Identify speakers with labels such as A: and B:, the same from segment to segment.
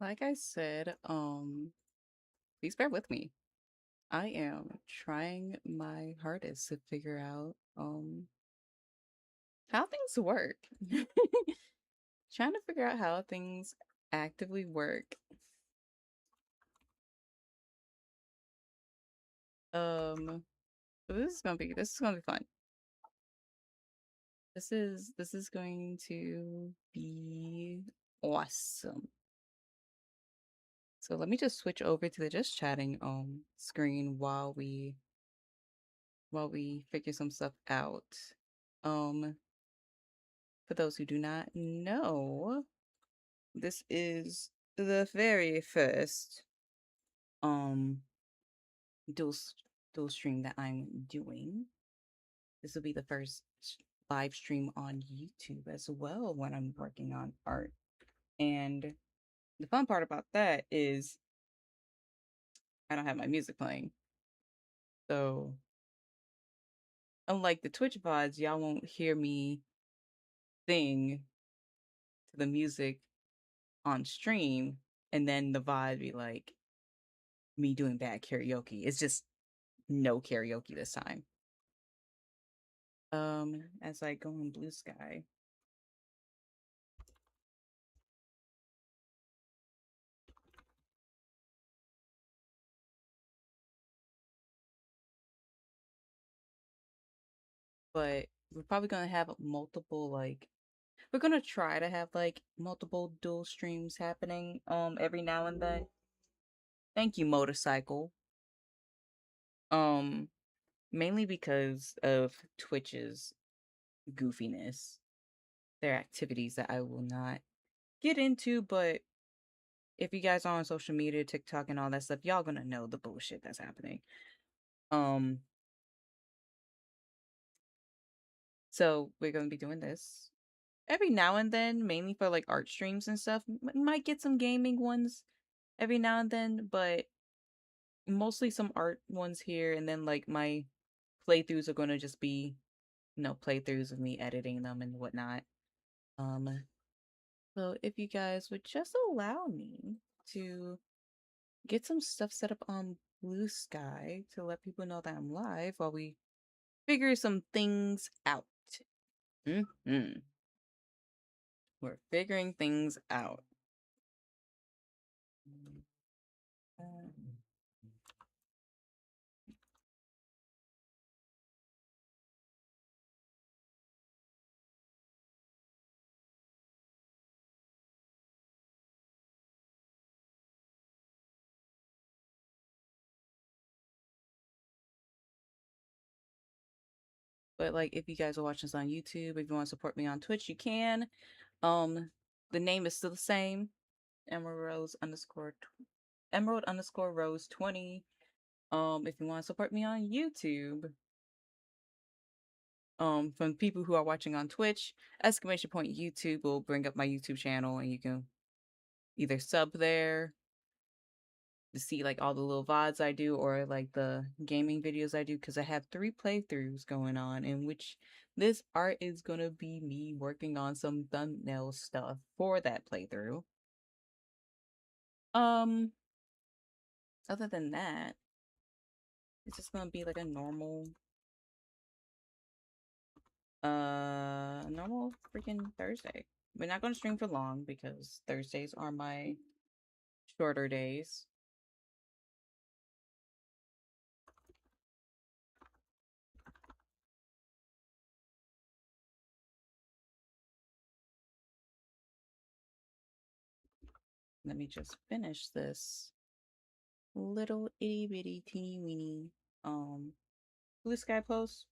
A: Like I said, please bear with me. I am trying my hardest to figure out how things work. Trying to figure out how things actively work. Um, so this is gonna be fun. This is going to be awesome. So let me just switch over to the just chatting screen while we figure some stuff out. Um, for those who do not know, this is the very first um dual s- dual stream that I'm doing. This will be the first live stream on YouTube as well when I'm working on art. And the fun part about that is I don't have my music playing. So unlike the Twitch VODs, y'all won't hear me sing to the music on stream and then the VOD be like me doing bad karaoke. It's just no karaoke this time. As I go on Blue Sky. But we're probably gonna have multiple we're gonna try to have like multiple dual streams happening every now and then. Thank you, motorcycle. Um, mainly because of Twitch's goofiness. Their activities that I will not get into, but if you guys are on social media, TikTok and all that stuff, y'all gonna know the bullshit that's happening. Um, so we're gonna be doing this every now and then, mainly for like art streams and stuff. Might get some gaming ones every now and then, but mostly some art ones here. And then like my playthroughs are gonna just be, playthroughs of me editing them and whatnot. Um, so if you guys would just allow me to get some stuff set up on Blue Sky to let people know that I'm live while we figure some things out. Hmm. We're figuring things out. But like, if you guys are watching this on YouTube, if you want to support me on Twitch, you can. Um, the name is still the same, Emerald Rose underscore Emerald underscore Rose 20. If you want to support me on YouTube, from people who are watching on Twitch, exclamation point YouTube will bring up my YouTube channel, and you can either sub there to see like all the little VODs I do or like the gaming videos I do, because I have 3 playthroughs going on in which this art is gonna be me working on some thumbnail stuff for that playthrough. Um, other than that, it's just gonna be like a normal freaking Thursday. We're not gonna stream for long because Thursdays are my shorter days. Let me just finish this little itty bitty teeny weeny Blue Sky post.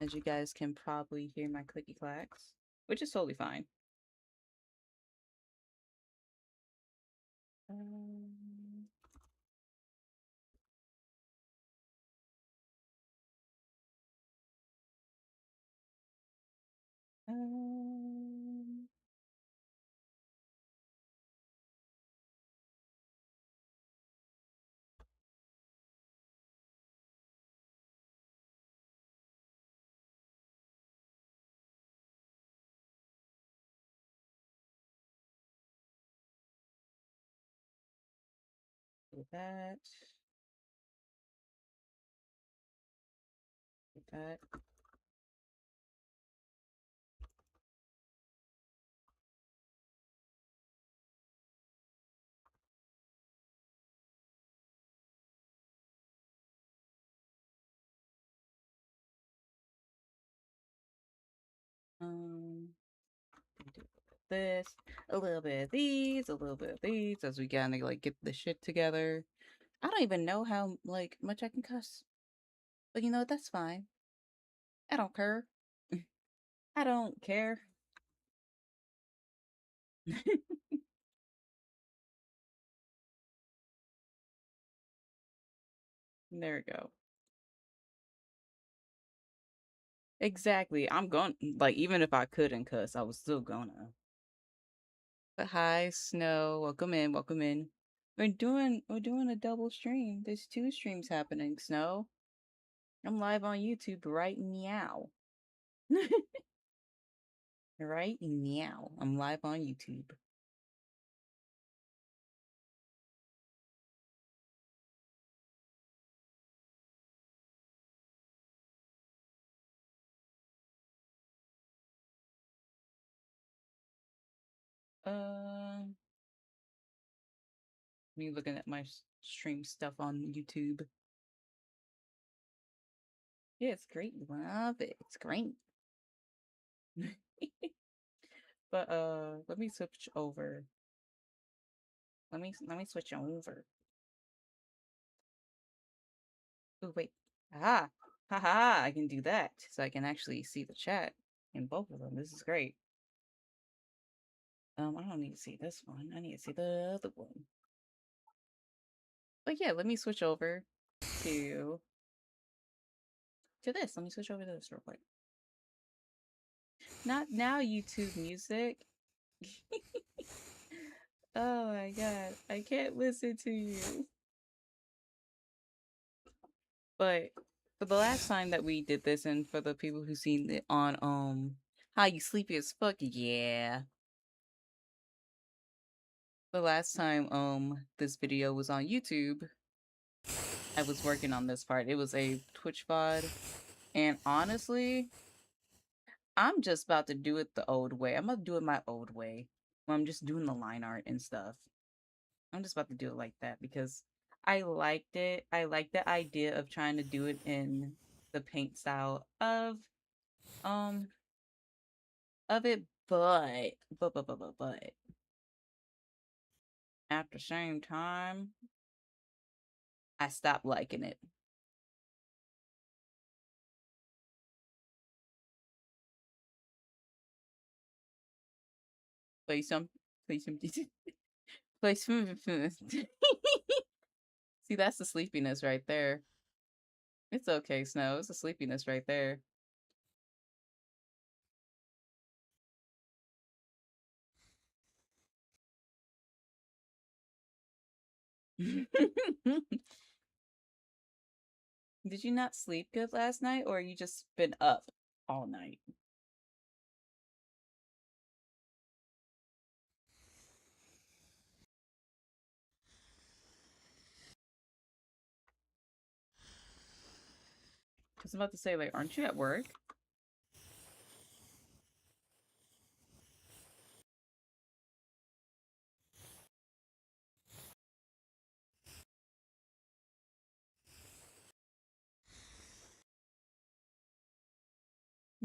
A: As you guys can probably hear my clicky clacks, which is totally fine. Um, um, Do that. Do that. Um, do this, a little bit of these, a little bit of these, as we kind of like get the shit together. I don't even know how like much I can cuss, but you know what? That's fine. I don't care. I don't care. There we go. Exactly. I'm going like even if I couldn't cuss, I was still gonna. But hi, Snow. Welcome in. Welcome in. We're doing a double stream. There's two streams happening, Snow. I'm live on YouTube right meow. Right meow. I'm live on YouTube. Me looking at my stream stuff on YouTube. Yeah, it's great. Love it. It's great. But let me switch over. Let me switch over. Oh wait. Ah. Haha, I can do that. So I can actually see the chat in both of them. This is great. I don't need to see this one. I need to see the other one. But yeah, let me switch over to this. Let me switch over to this real quick. Not now, YouTube music. Oh my god, I can't listen to you. But for the last time that we did this, and for the people who seen it on How You Sleepy as Fuck, yeah. The last time this video was on YouTube, I was working on this part. It was a Twitch VOD, and honestly, I'm just about to do it the old way. I'm about to do it my old way. Where I'm just doing the line art and stuff. I'm just about to do it like that because I liked it. I like the idea of trying to do it in the paint style um of it, but at the same time, I stopped liking it. Play some, play some, play some. See, that's the sleepiness right there. It's okay, Snow. It's the sleepiness right there. Did you not sleep good last night, or you just been up all night? I was about to say, like, aren't you at work?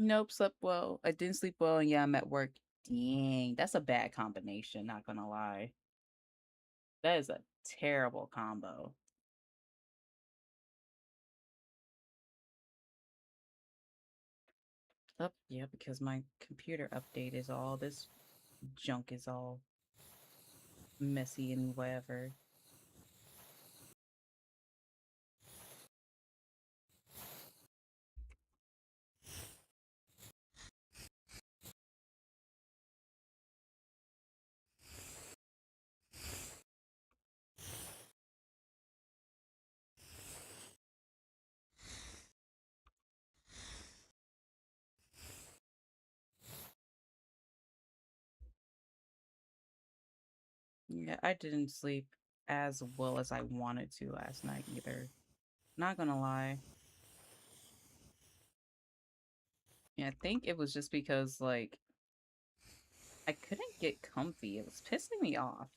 A: Nope, slept well. I didn't sleep well, and yeah, I'm at work. Dang, that's a bad combination, not gonna lie. That is a terrible combo. Oh, yeah, because my computer update is all this junk is all messy and whatever. Yeah, I didn't sleep. as well as I wanted to last night either. Not gonna lie. Yeah, I think it was just because like I couldn't get comfy. It was pissing me off.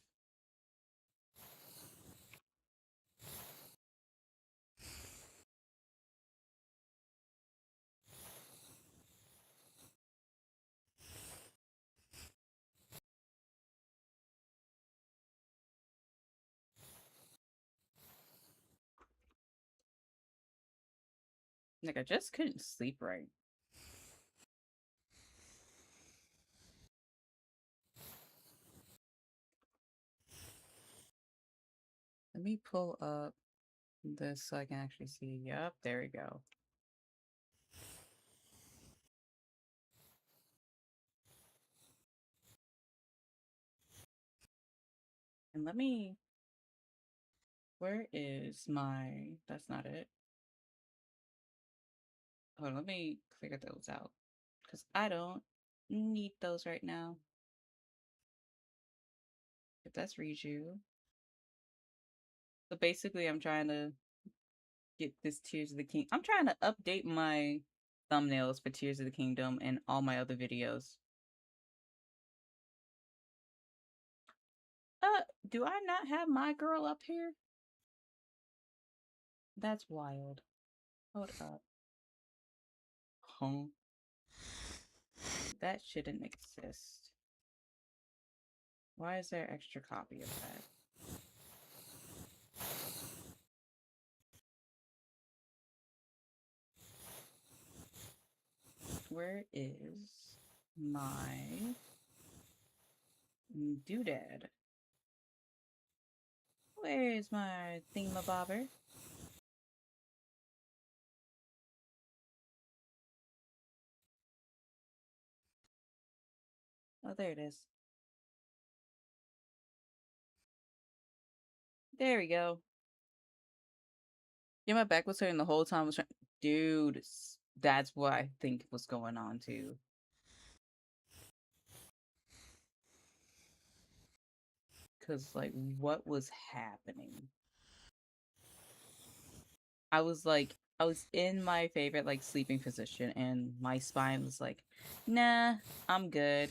A: Like I just couldn't sleep right. Let me pull up this so I can actually see. Yep, there we go. And let me. Where is my. That's not it. Oh, let me figure those out. Because I don't need those right now. If that's Riju. So basically, I'm trying to get this Tears of the King. I'm trying to update my thumbnails for Tears of the Kingdom and all my other videos. Do I not have my girl up here? That's wild. Hold up. Huh? That shouldn't exist. Why is there extra copy of that? Where is my doodad? Where is my thingamabobber? Oh, there it is. There we go. Yeah, my back was hurting the whole time. I was trying, dude. That's what I think was going on too. Cause like, what was happening? I was in my favorite like sleeping position, and my spine was like, nah, I'm good.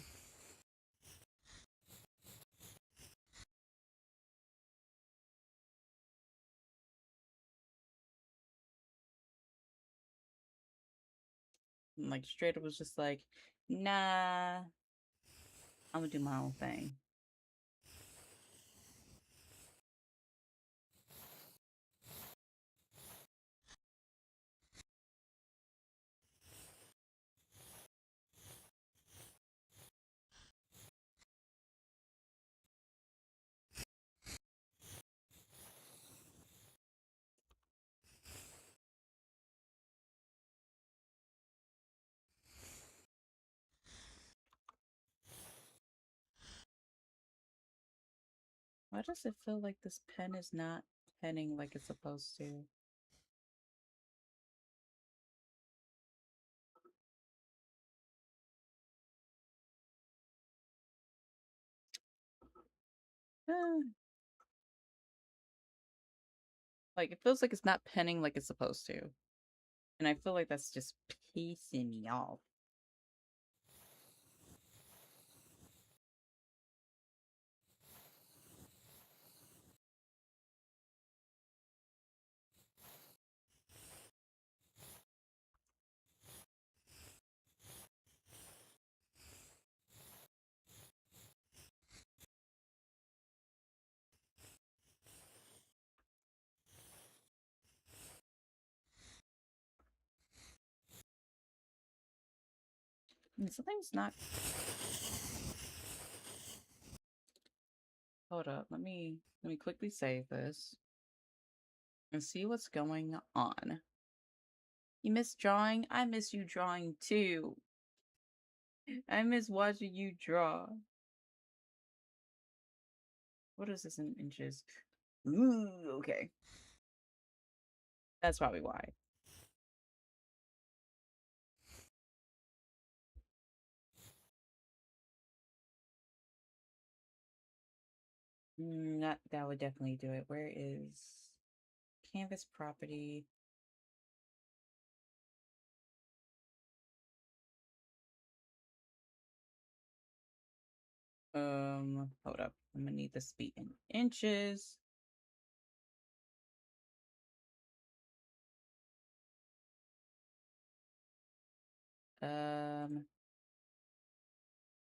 A: And, like straight up was just like, nah, I'm gonna do my own thing. Why does it feel like this pen is not penning like it's supposed to? Uh, like it feels like it's not penning like it's supposed to. And I feel like that's just pissing me off. And something's not. Hold up, let me quickly save this and see what's going on. You miss drawing? I miss you drawing too. I miss watching you draw. What is this in inches? Ooh, okay. That's probably why. That would definitely do it. Where is canvas property? Hold up. I'm gonna need this to be in inches.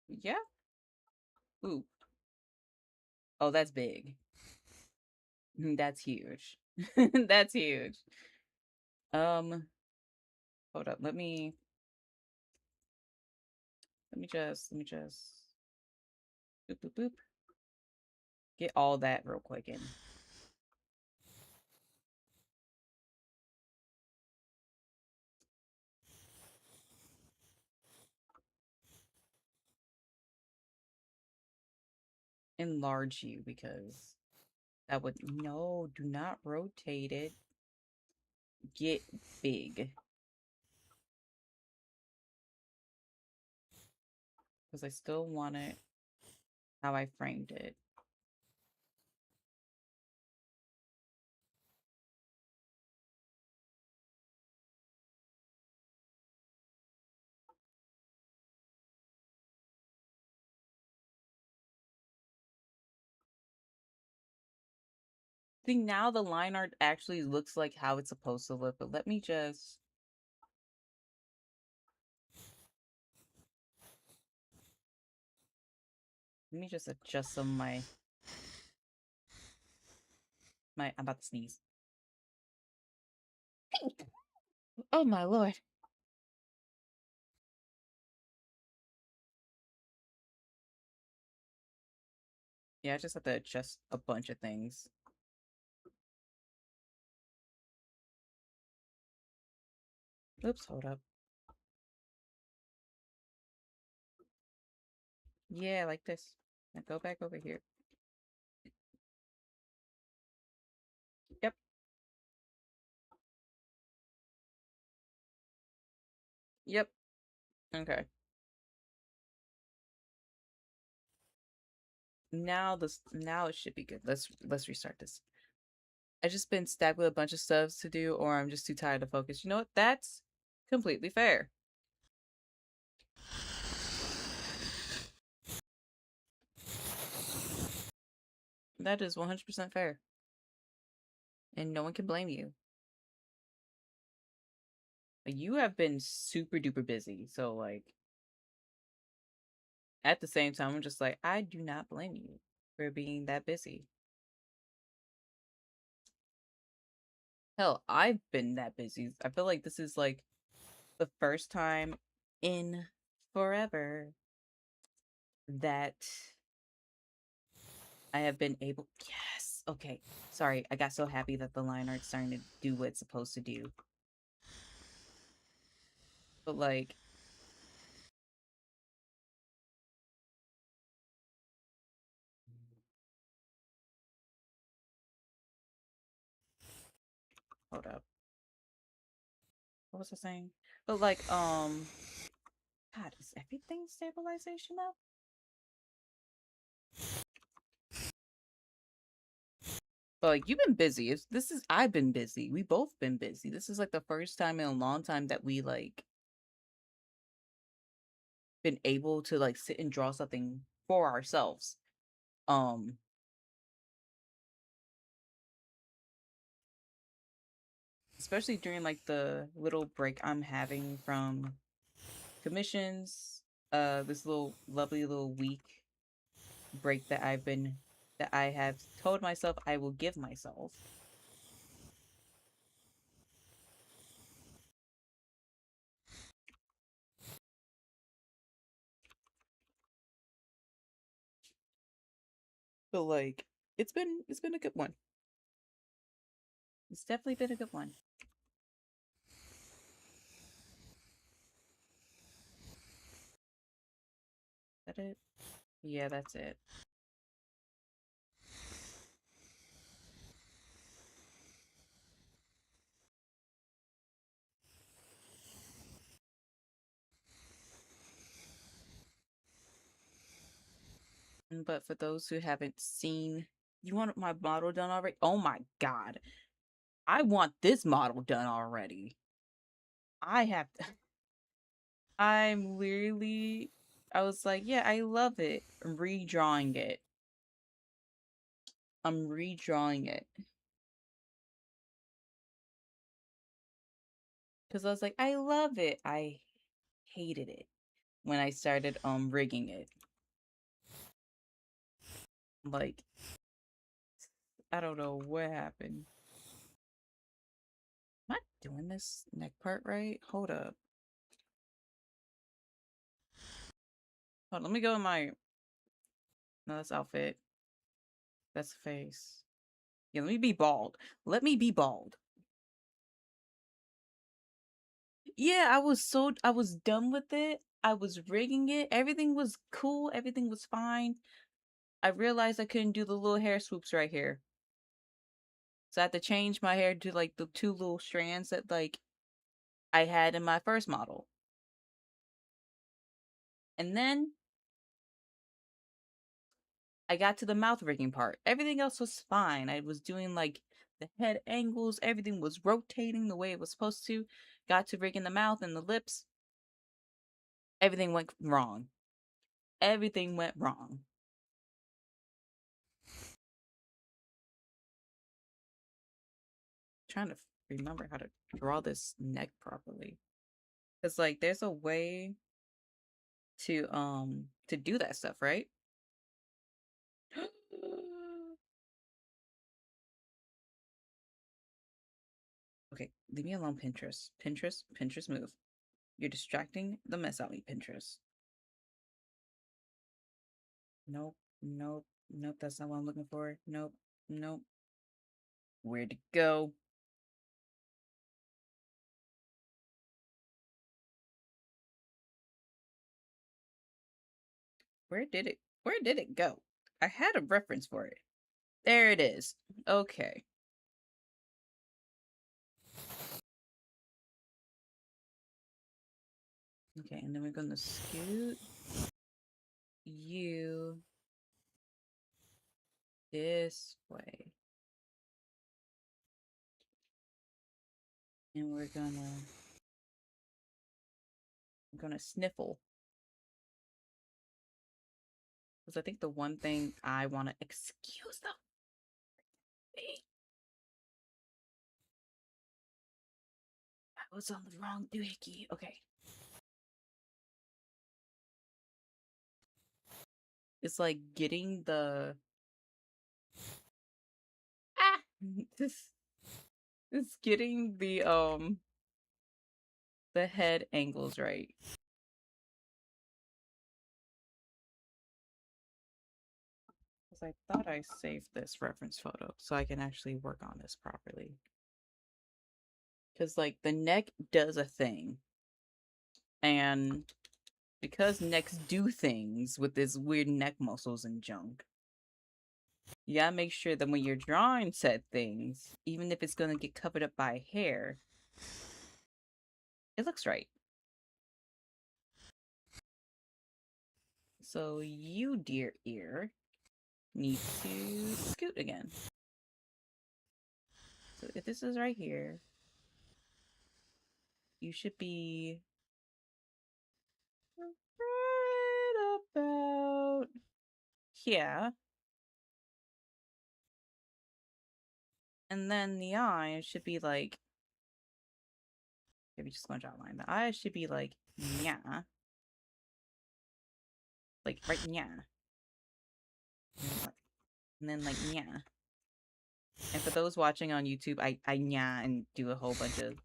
A: Yeah. Ooh. Oh, that's big. That's huge. That's huge. Hold up. Let me just boop boop boop. Get all that real quick in. Enlarge you because that would no, do not rotate it. Get big. Because I still want it how I framed it. See, now the line art actually looks like how it's supposed to look, but let me just adjust some of my I'm about to sneeze. Oh my lord. Yeah, I just have to adjust a bunch of things. Oops, hold up. Yeah, like this. Now go back over here. Yep. Yep. Okay. Now it should be good. Let's restart this. I just been stacked with a bunch of stuff to do, or I'm just too tired to focus. You know what? That's completely fair. That is 100% fair. And no one can blame you. You have been super duper busy. So, like, at the same time, I'm just like, I do not blame you for being that busy. Hell, I've been that busy. I feel like this is like the first time in forever that I have been able. Yes. Okay. Sorry. I got so happy that the line art's starting to do what it's supposed to do. But like, hold up. What was I saying? But like, God, is everything stabilization up? But like, you've been busy. I've been busy. We both been busy. This is like the first time in a long time that we like been able to like sit and draw something for ourselves. Um, Especially during like the little break I'm having from commissions, this little lovely little week break that I have told myself I will give myself. So like, it's been a good one. It's definitely been a good one. Is that it? Yeah, that's it. But for those who haven't seen You want my model done already? Oh my god. I want this model done already. I have to. I'm literally. I was like, yeah, I love it. I'm redrawing it. I'm redrawing it. Because I was like, I love it. I hated it when I started rigging it. Like, I don't know what happened. Am I doing this neck part right? Hold up. Hold on, let me go in my. No, that's outfit. That's face. Yeah, let me be bald. Let me be bald. Yeah, I was done with it. I was rigging it. Everything was cool. Everything was fine. I realized I couldn't do the little hair swoops right here. So I had to change my hair to like the two little strands that like I had in my first model. And then I got to the mouth rigging part. Everything else was fine. I was doing like the head angles, everything was rotating the way it was supposed to. Got to rigging the mouth and the lips. Everything went wrong. Everything went wrong. Trying to remember how to draw this neck properly. Cause like there's a way to do that stuff, right? Okay, leave me alone, Pinterest. Pinterest move. You're distracting the mess out of me, Pinterest. Nope, nope, nope, that's not what I'm looking for. Nope, nope. Where'd it go? Where did it go? I had a reference for it. There it is. Okay. Okay, and then we're gonna scoot you this way. And we're gonna sniffle. Because I think the one thing I wanna excuse the I was on the wrong doohickey. Okay. It's like getting the ah this it's getting the head angles right. Because I thought I saved this reference photo so I can actually work on this properly. Because like the neck does a thing. And because necks do things with this weird neck muscles and junk, you gotta make sure that when you're drawing said things, even if it's gonna get covered up by hair, it looks right. So you, dear ear, need to scoot again. So if this is right here, you should be right about here. And then the eye should be like, maybe just gonna draw a line. The eye should be like, yeah. Like, right, yeah. And then like, yeah. And for those watching on YouTube, I yeah and do a whole bunch of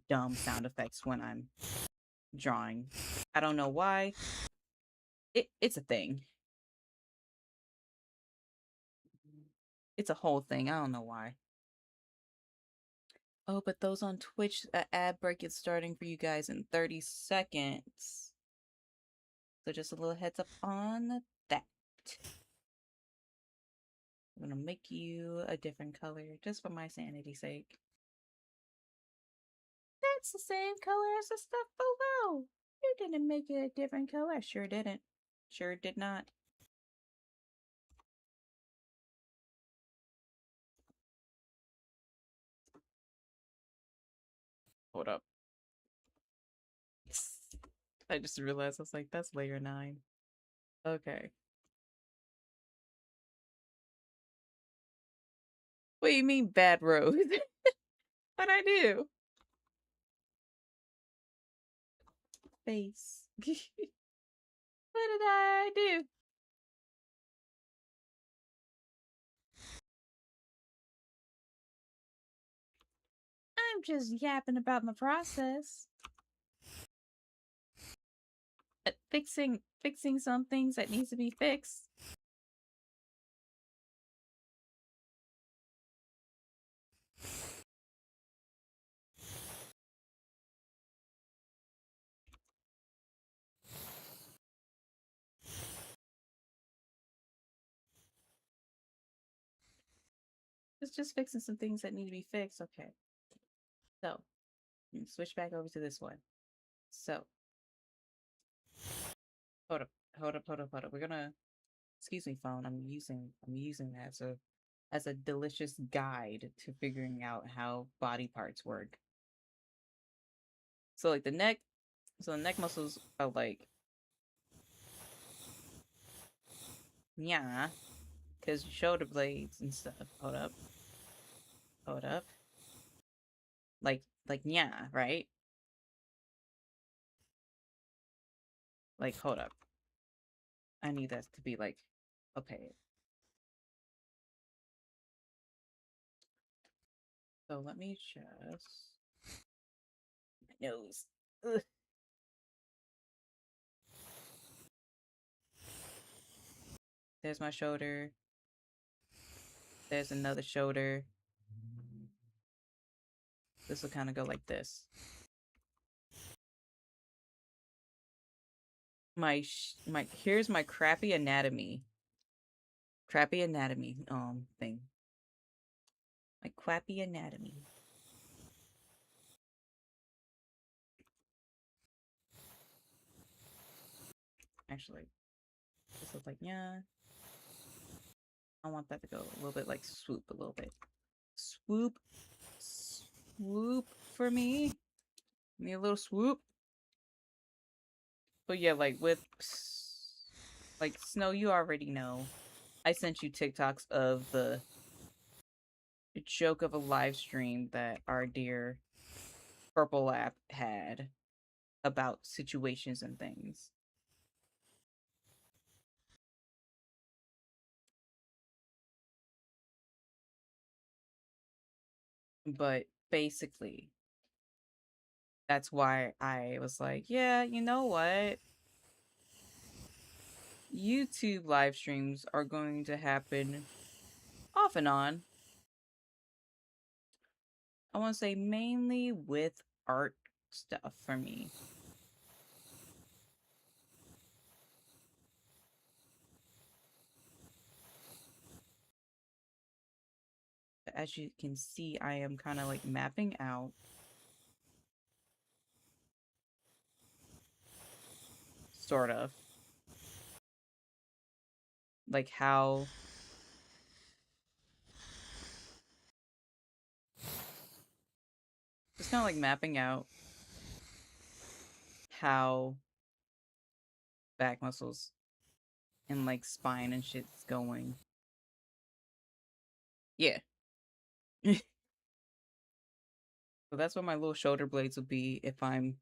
A: dumb sound effects when I'm drawing. I don't know why. It's a thing. It's a whole thing. I don't know why. Oh, but those on Twitch, ad break is starting for you guys in 30 seconds. So just a little heads up on that. I'm gonna make you a different color just for my sanity's sake. That's the same color as the stuff below. You didn't make it a different color. Sure didn't. Sure did not. Hold up. I just realized I was like, that's layer 9. Okay. What do you mean bad road? What'd I do? Face. What did I do? I'm just yapping about my process. Fixing some things that needs to be fixed. It's just fixing some things that need to be fixed. Okay. So, switch back over to this one. So, hold up, hold up. We're gonna, excuse me, phone. I'm using that as a delicious guide to figuring out how body parts work. So like the neck muscles are like, yeah, because shoulder blades and stuff. Hold up, like yeah, right? Like hold up, I need that to be like, okay. So let me just my nose. Ugh. There's my shoulder. There's another shoulder. This will kind of go like this. My here's my crappy anatomy thing. My crappy anatomy. Actually, this looks like yeah. I want that to go a little bit like swoop a little bit. Swoop, swoop for me. Give me a little swoop. But yeah, like with like Snow, you already know. I sent you TikToks of the joke of a live stream that our dear Purple app had about situations and things. But basically, that's why I was like, yeah, you know what? YouTube live streams are going to happen off and on. I want to say mainly with art stuff for me. As you can see, I am kind of like mapping out sort of like how just kind of like mapping out how back muscles and like spine and shit's going. Yeah. So that's what my little shoulder blades will be if I'm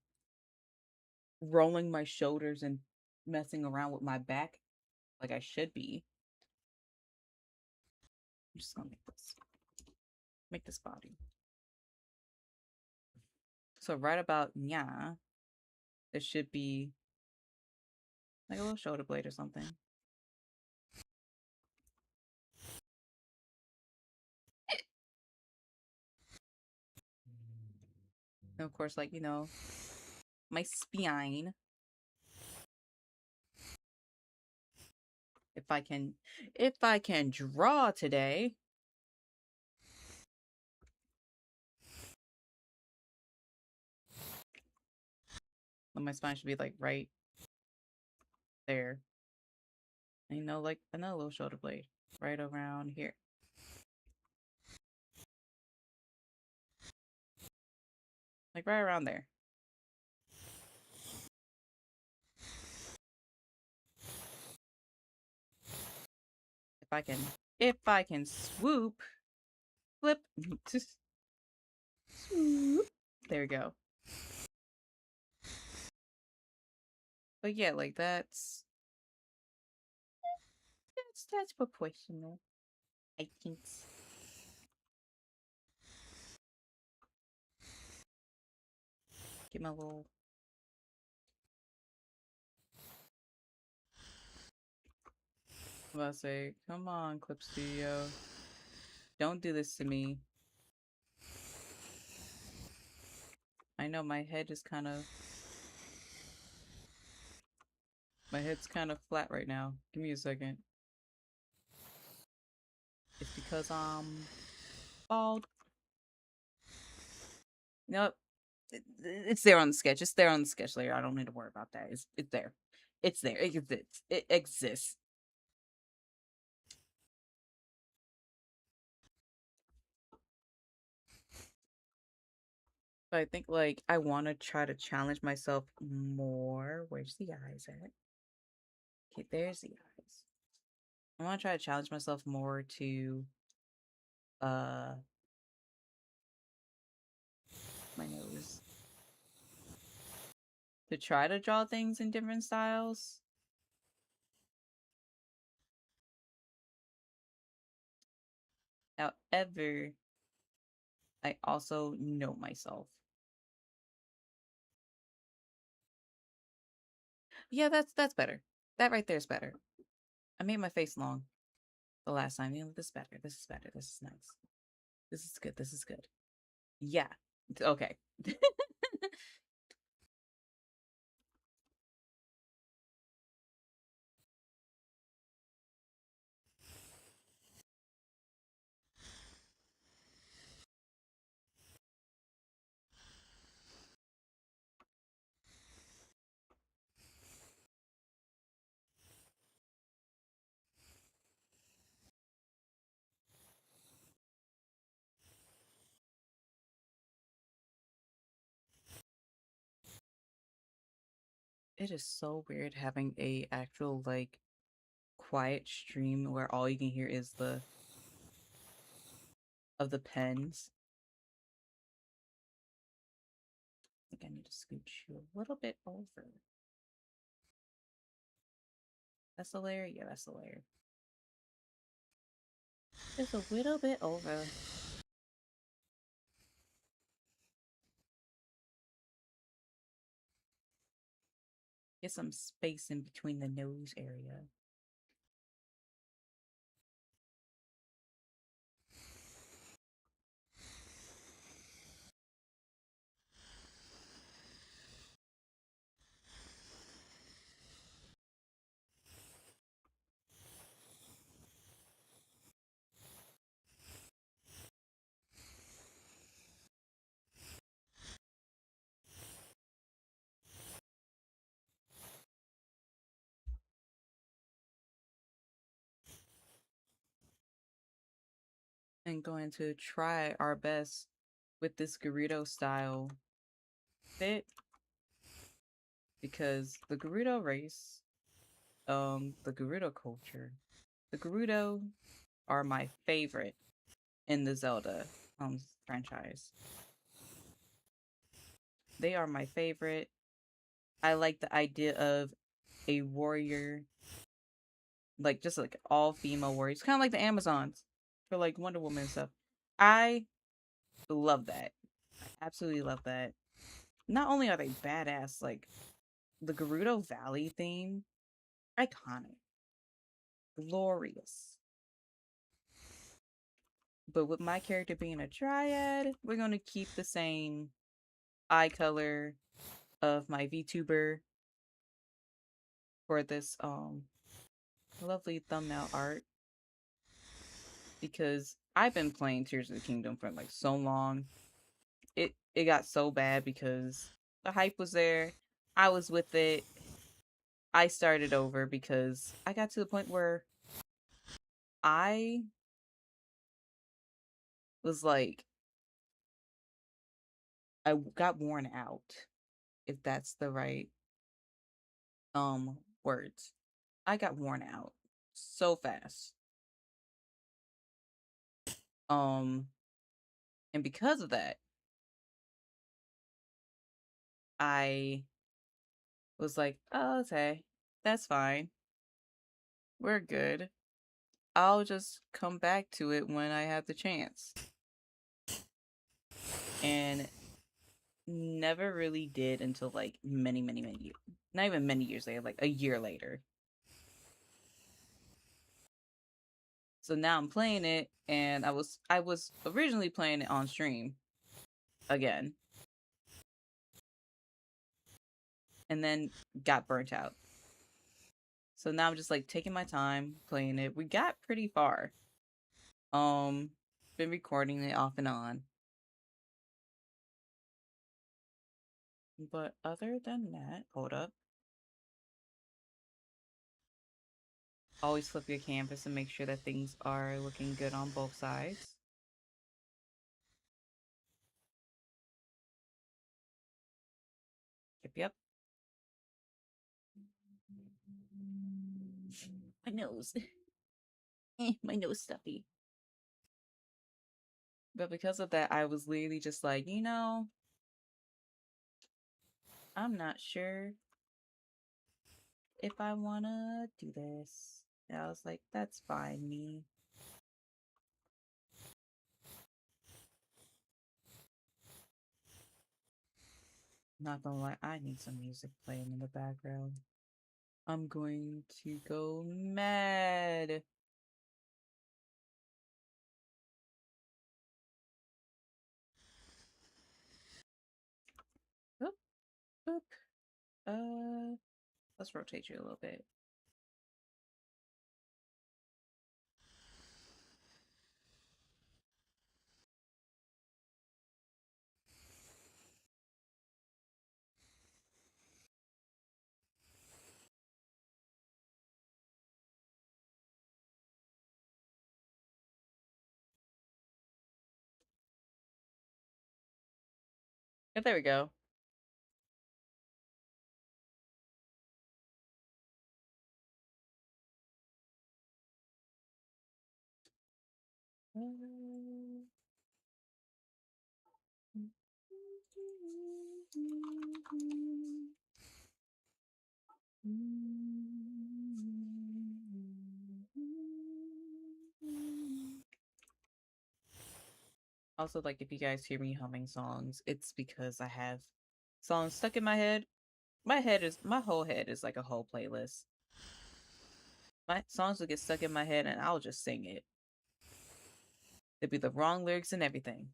A: rolling my shoulders and messing around with my back like I should be. I'm just gonna make this body. So right about yeah, there should be like a little shoulder blade or something. And of course, like, you know, my spine. If I can draw today. Well, my spine should be like right there. And, you know, like another little shoulder blade right around here. Like right around there. If I can swoop, flip, swoop. There we go. But yeah, like that's proportional. I think. Get my little. I'm about to say, come on, Clip Studio. Don't do this to me. I know my head is kind of. My head's kind of flat right now. Give me a second. It's because I'm bald. Nope. It's there on the sketch. It's there on the sketch layer. I don't need to worry about that. It's there. It's there. It exists. It exists. But I think like I want to try to challenge myself more. Where's the eyes at? Okay, there's the eyes. I want to try to challenge myself more to uh my nose. To try to draw things in different styles. However, I also know myself. Yeah, that's better. That right there is better. I made my face long the last time. You know, this is better. This is better. This is nice. This is good. This is good. Yeah. Okay. It is so weird having a actual like quiet stream where all you can hear is the of the pens. I think I need to scooch you a little bit over. That's the layer? Yeah, that's the layer. Just a little bit over. Get some space in between the nose area. And going to try our best with this gerudo style fit because the gerudo race, the gerudo culture, the gerudo are my favorite in the Zelda franchise. They are my favorite. I like the idea of a warrior, like just like all female warriors, kind of like the Amazons for like Wonder Woman and stuff. I love that. I absolutely love that. Not only are they badass, like the Gerudo Valley theme, iconic, glorious. But with my character being a dryad, we're gonna keep the same eye color of my VTuber for this lovely thumbnail art because I've been playing Tears of the Kingdom for like so long. It got so bad because the hype was there. I was with it. I started over because I got to the point where I was like I got worn out, if that's the right words. I got worn out so fast. Um and because of that, I was like, "Oh, okay. That's fine. We're good. I'll just come back to it when I have the chance." And never really did until like many years. Not even many years later, like a year later. So now I'm playing it, and I was originally playing it on stream again, and then got burnt out. So now I'm just like taking my time playing it. We got pretty far. Um, been recording it off and on. But other than that, hold up. Always flip your canvas and make sure that things are looking good on both sides. Yep, yep. My nose. My nose stuffy. But because of that, I was literally just like, I'm not sure if I wanna do this. And I was like, that's fine, me. Not gonna lie, I need some music playing in the background. I'm going to go mad. Oop, oop. Let's rotate you a little bit. Yeah, there we go. Also, like, if you guys hear me humming songs, it's because I have songs stuck in my head. My whole head is like a whole playlist. My songs will get stuck in my head and I'll just sing it. It'd be the wrong lyrics and everything.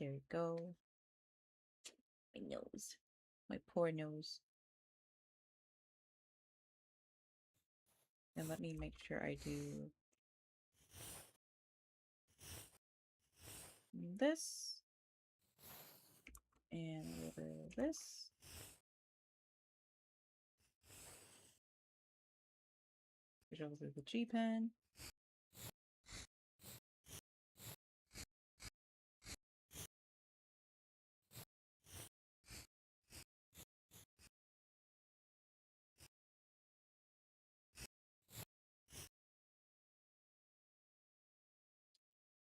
A: There we go. My nose. My poor nose. And let me make sure I do this. And a little bit of this. Which over the G pen.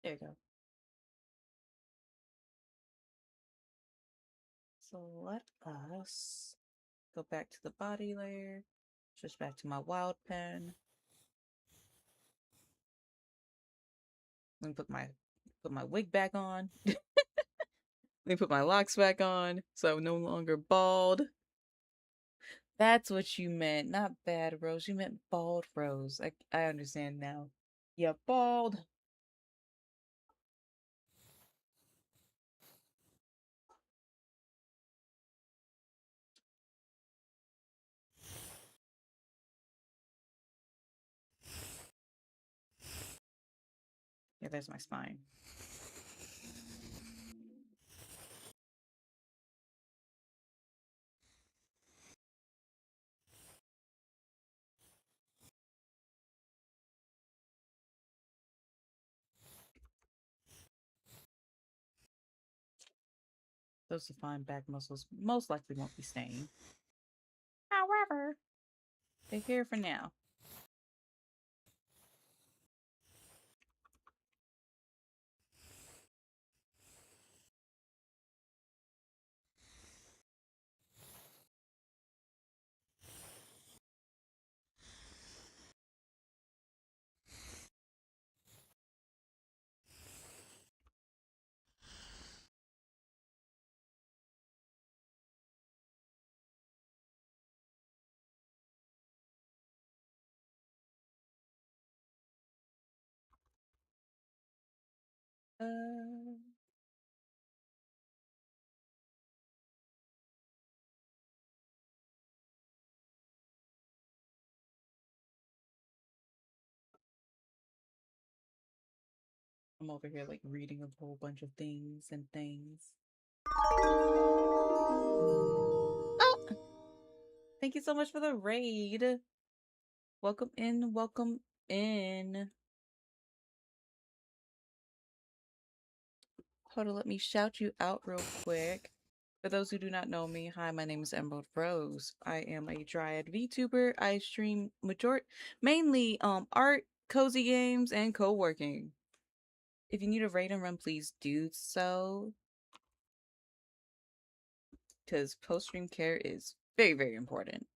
A: There you go. So let us go back to the body layer. Switch back to my wild pen. Let me put my wig back on. Let me put my locks back on so I'm no longer bald. That's what you meant, not bad Rose. You meant bald Rose. I understand now. Yeah, bald. Yeah, there's my spine. Those defined back muscles most likely won't be staying. However, they're here for now. Uh, I'm over here like reading a whole bunch of things and things. Oh, thank you so much for the raid. Welcome in, welcome in. Hold on, let me shout you out real quick. For those who do not know me, hi, my name is Emerald Rose. I am a Dryad VTuber. I stream mainly art, cozy games, and co-working. If you need a raid and run, please do so. Because post-stream care is very, very important.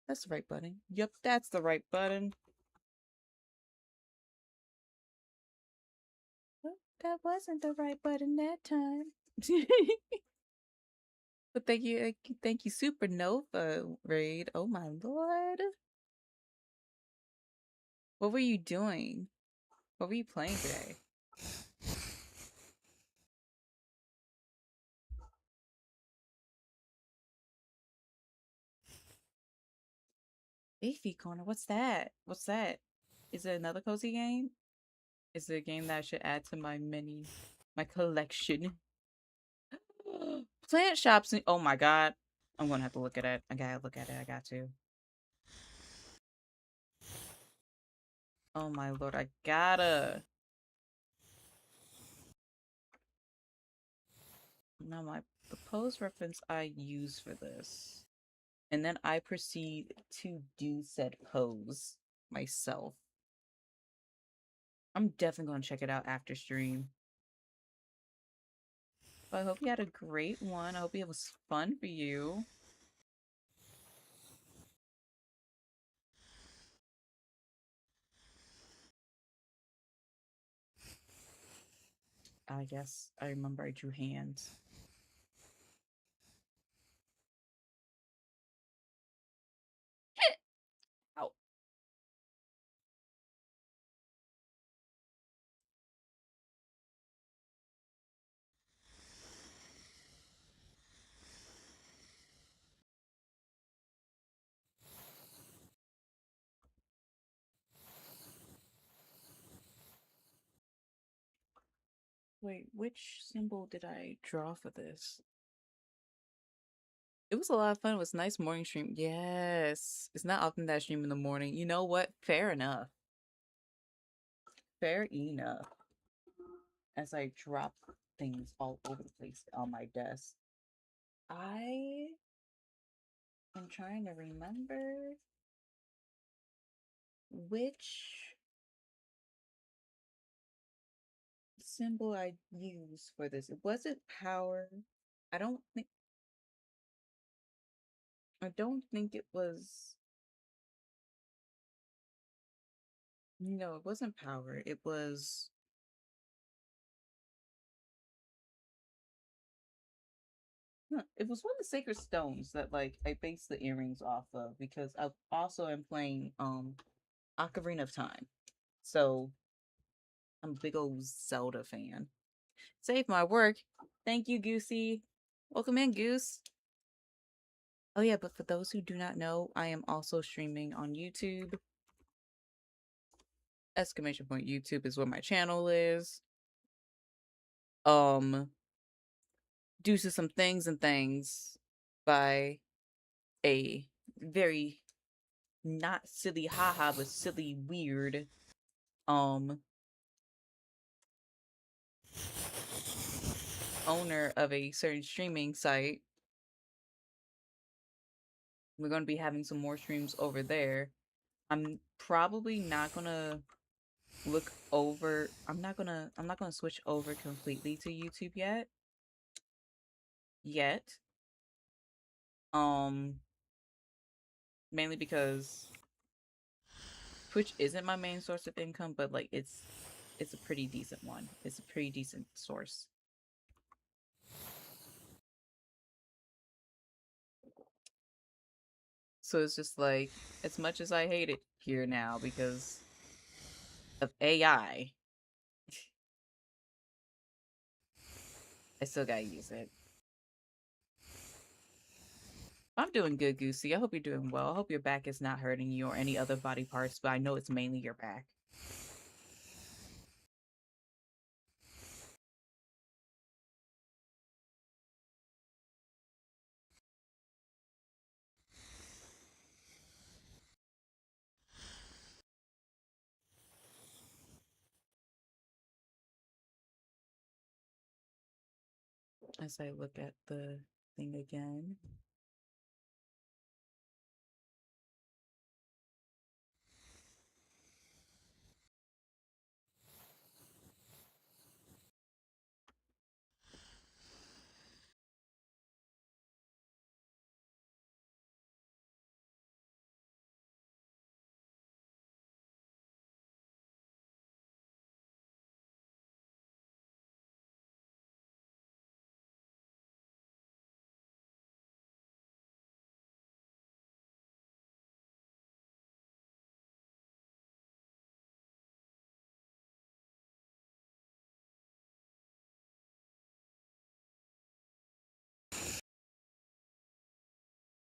A: That's the right button. Yep, that's the right button. Well, that wasn't the right button that time. But thank you, Supernova raid. Oh my lord. What were you doing? What were you playing today? Iffy Corner, what's that? What's that? Is it another cozy game? Is it a game that I should add to my collection? Plant shops. Oh my god. I'm gonna have to look at it. I gotta look at it. I got to. Oh my lord, I gotta. Now the pose reference I use for this. And then I proceed to do said pose myself. I'm definitely gonna check it out after stream. But I hope you had a great one. I hope it was fun for you. I guess I remember I drew hands. Ow. Wait, which symbol did I draw for this? It was a lot of fun. It was a nice morning stream. Yes. It's not often that I stream in the morning. You know what? Fair enough. Fair enough. As I drop things all over the place on my desk. I am trying to remember which symbol I used for this. It wasn't power. I don't think I don't think it was. No, it wasn't power. It was. Huh, it was one of the sacred stones that like I based the earrings off of because I also am playing Ocarina of Time. So I'm a big old Zelda fan. Save my work. Thank you, Goosey. Welcome in, Goose. Oh yeah, but for those who do not know, I am also streaming on YouTube. exclamation point YouTube is where my channel is. Um, due to some things and things by a very not silly haha but silly weird um owner of a certain streaming site. We're going to be having some more streams over there. I'm probably not going to look over I'm not going to switch over completely to YouTube yet. Um Mainly because Twitch isn't my main source of income, but like it's a pretty decent one. It's a pretty decent source. So it's just like, as much as I hate it here now because of AI, I still gotta use it. I'm doing good, Goosey. I hope you're doing well. I hope your back is not hurting you or any other body parts, but I know it's mainly your back. As I look at the thing again.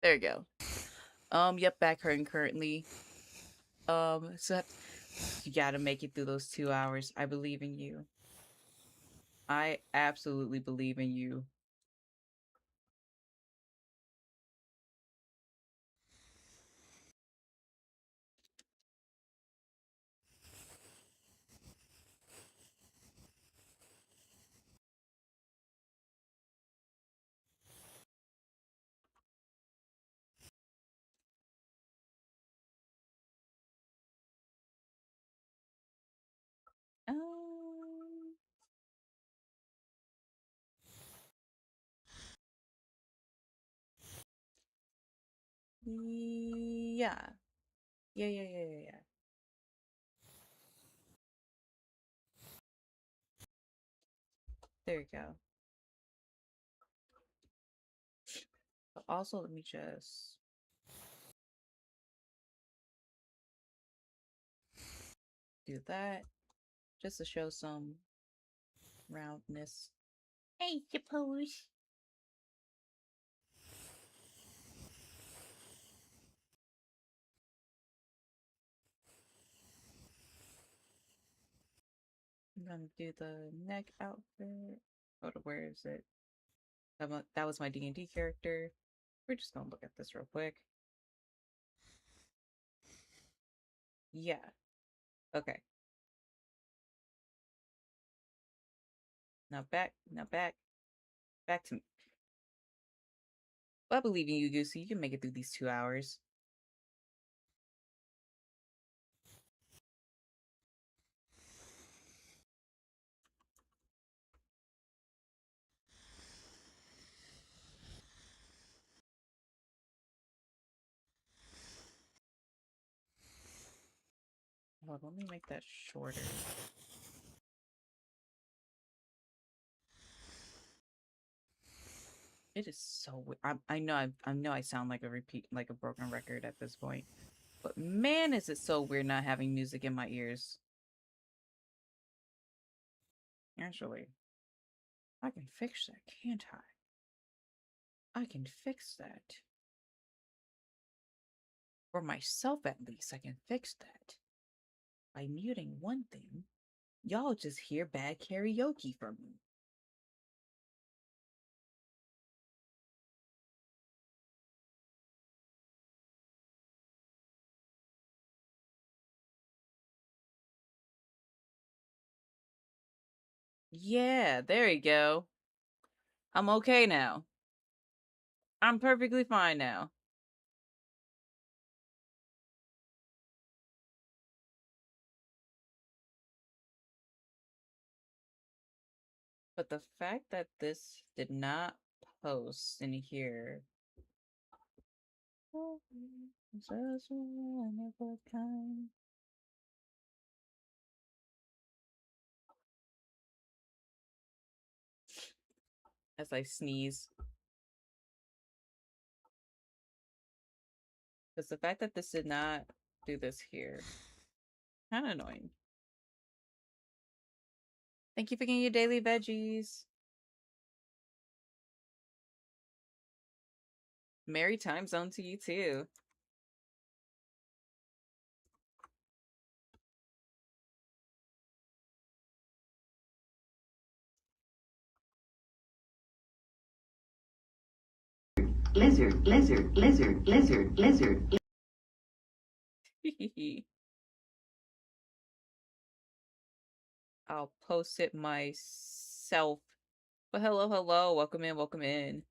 A: There you go. Yep, back hurting currently. So you gotta make it through those 2 hours. I believe in you. I absolutely believe in you. Um, yeah. Yeah. There you go. But also, let me just do that just to show some roundness. I suppose. I'm gonna do the neck outfit. Where is it? That was my D&D character. We're just gonna look at this real quick. Yeah. Okay. Now back to me. Well, I believe in you, Goosey. You can make it through these 2 hours. Hold on, let me make that shorter. It is so weird. I know I sound like like a broken record at this point, but man, is it so weird not having music in my ears. Actually, I can fix that, can't I? I can fix that. For myself, at least, I can fix that. by muting one thing, y'all just hear bad karaoke from me. Yeah, there you go. I'm okay now. I'm perfectly fine now. But the fact that this did not post in here. As I sneeze. Because the fact that this did not do this here. Kind of annoying. Thank you for getting your daily veggies. Merry time zone to you too.
B: Lizard, lizard, lizard, lizard, lizard.
A: I'll post it myself. But hello, hello. Welcome in, welcome in.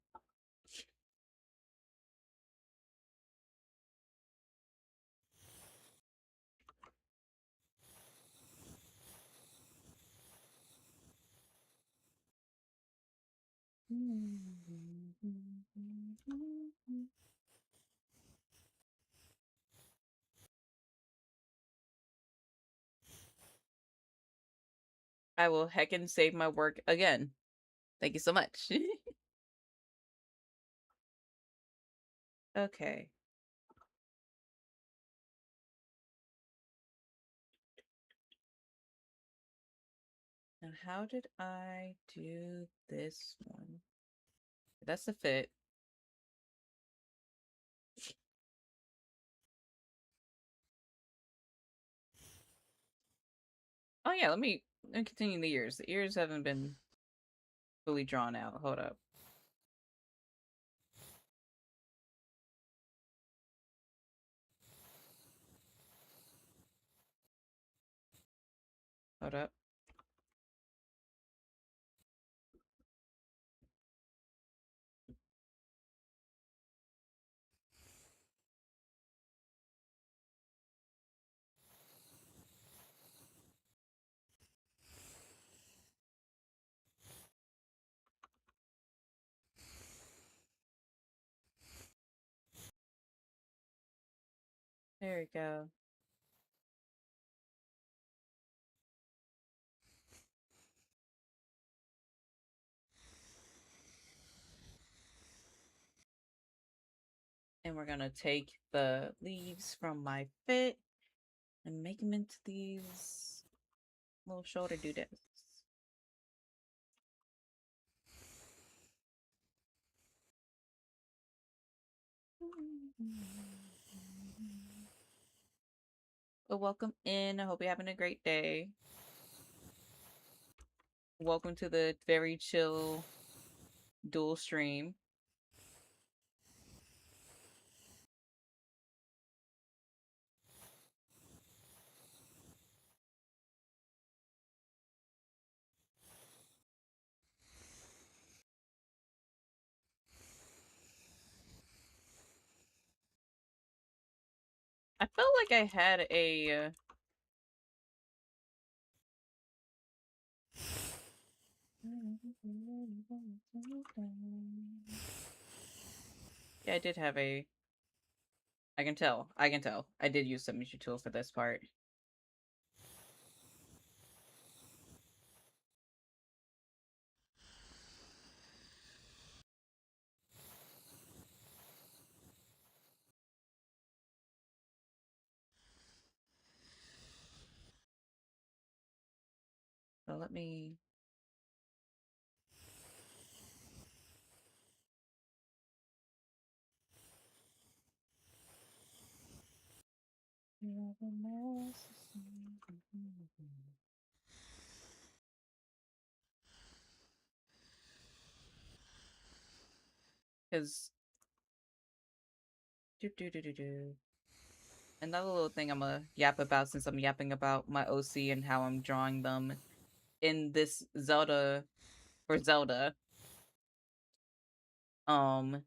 A: I will heckin' save my work again. Thank you so much. Okay. Now, how did I do this one? That's the fit. Oh yeah, let me continue the ears. The ears haven't been fully drawn out. Hold up. Hold up. There we go. And we're gonna take the leaves from my fit and make them into these little shoulder doodads. Well, welcome in. I hope you're having a great day. Welcome to the very chill dual stream. I felt like I had a yeah, I did have a I can tell. I can tell. I did use submission tool for this part. So let me Because another little thing I'm gonna yap about since I'm yapping about my OC and how I'm drawing them in this Zelda for Zelda. Um,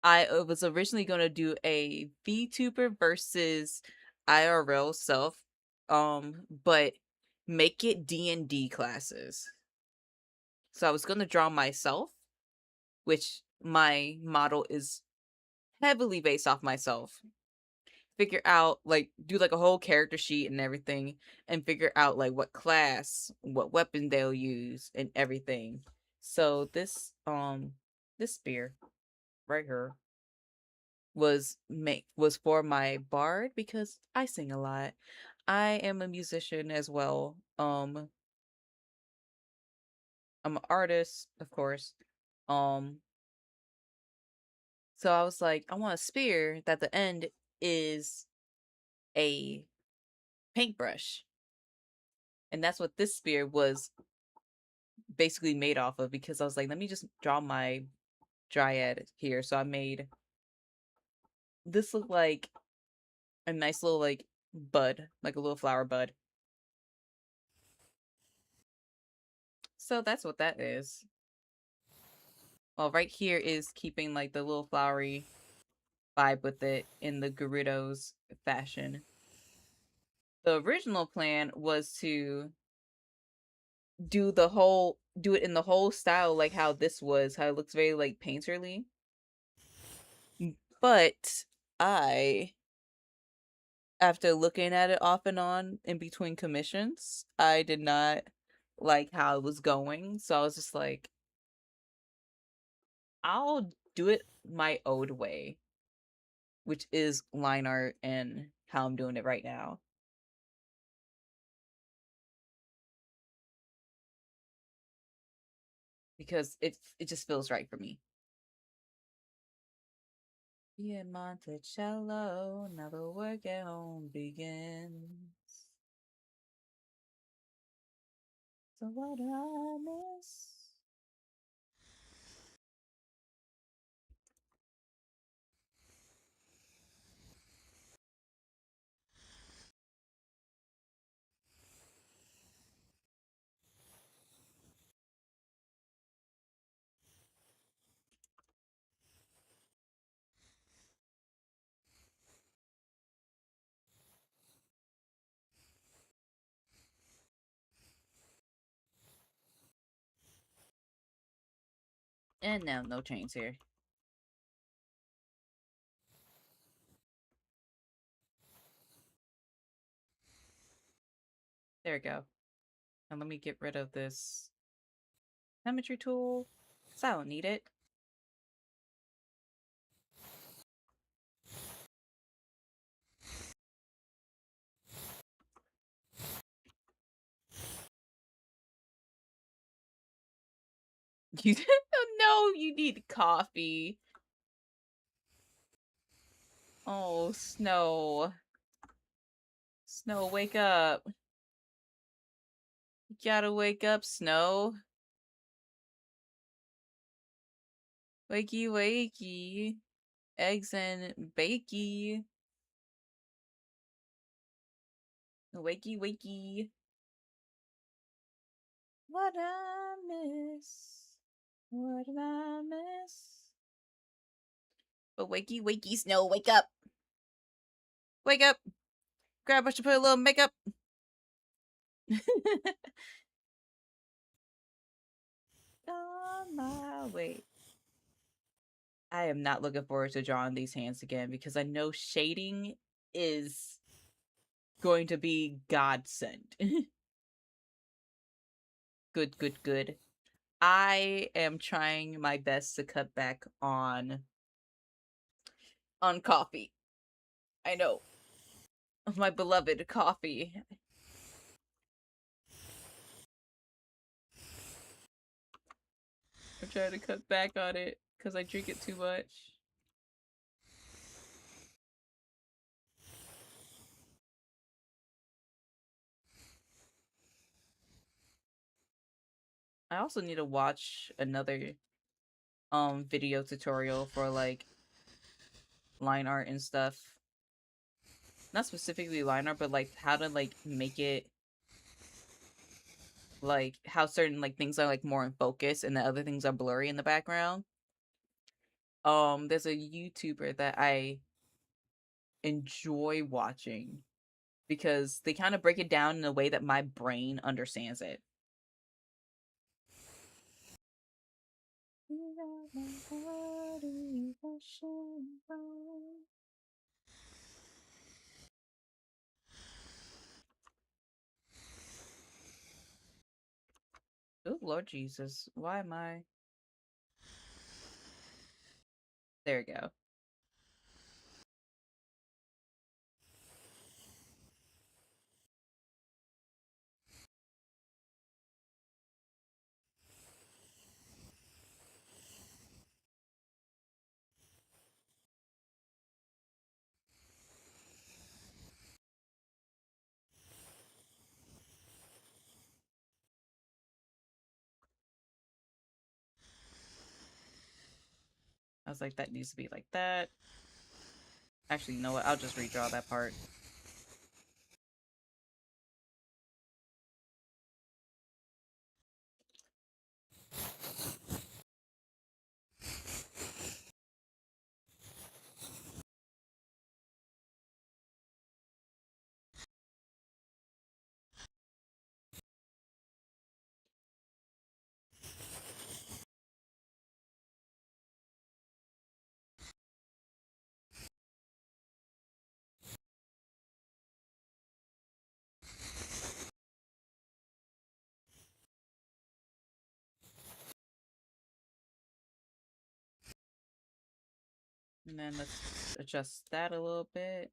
A: I was originally gonna do a VTuber versus IRL self, but make it D&D classes. So I was gonna draw myself, which my model is heavily based off myself. Figure out like do like a whole character sheet and everything, and figure out like what class, what weapon they'll use, and everything. So this spear right here was for my bard because I sing a lot. I am a musician as well. I'm an artist, of course. Um, so I was like, I want a spear that the end is a paintbrush. And that's what this spear was basically made off of because I was like, let me just draw my dryad here. So I made this look like a nice little like bud, like a little flower bud. So that's what that is. Well, right here is keeping like the little flowery vibe with it in the Gerudo's fashion. The original plan was to do it in the whole style like how this was, how it looks very like painterly. But I after looking at it off and on in between commissions, I did not like how it was going. So I was just like, I'll do it my old way, which is line art and how I'm doing it right now. Because it just feels right for me. Yeah, Monticello, now the work at home begins. So what do I miss? And now no chains here. There we go. And let me get rid of this symmetry tool, because I don't need it. You no, you need coffee. Oh, Snow. Snow, wake up. You gotta wake up, Snow. Wakey, wakey. Eggs and bakey. Wakey, wakey. What I miss? What did I miss? But wakey, wakey, Snow, wake up! Wake up! Grab brush to put a little makeup. On my way. I am not looking forward to drawing these hands again because I know shading is going to be godsend. Good, good, good. I am trying my best to cut back on coffee. I know. My beloved coffee. I'm trying to cut back on it because I drink it too much. I also need to watch another video tutorial for like line art and stuff. Not specifically line art, but like how to like make it like how certain like things are like more in focus and the other things are blurry in the background. There's a YouTuber that I enjoy watching because they kind of break it down in a way that my brain understands it. Oh Lord Jesus, why am I? There we go. I was like, that needs to be like that. Actually, you know what? I'll just redraw that part. And then let's adjust that a little bit.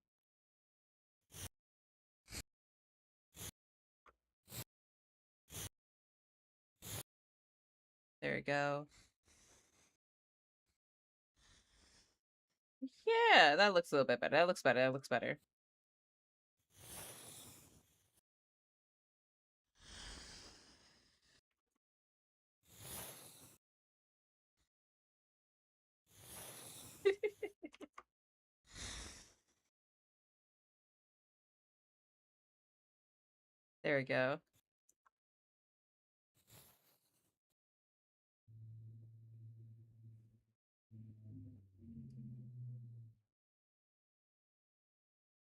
A: There we go. Yeah, that looks a little bit better. That looks better. That looks better. There we go.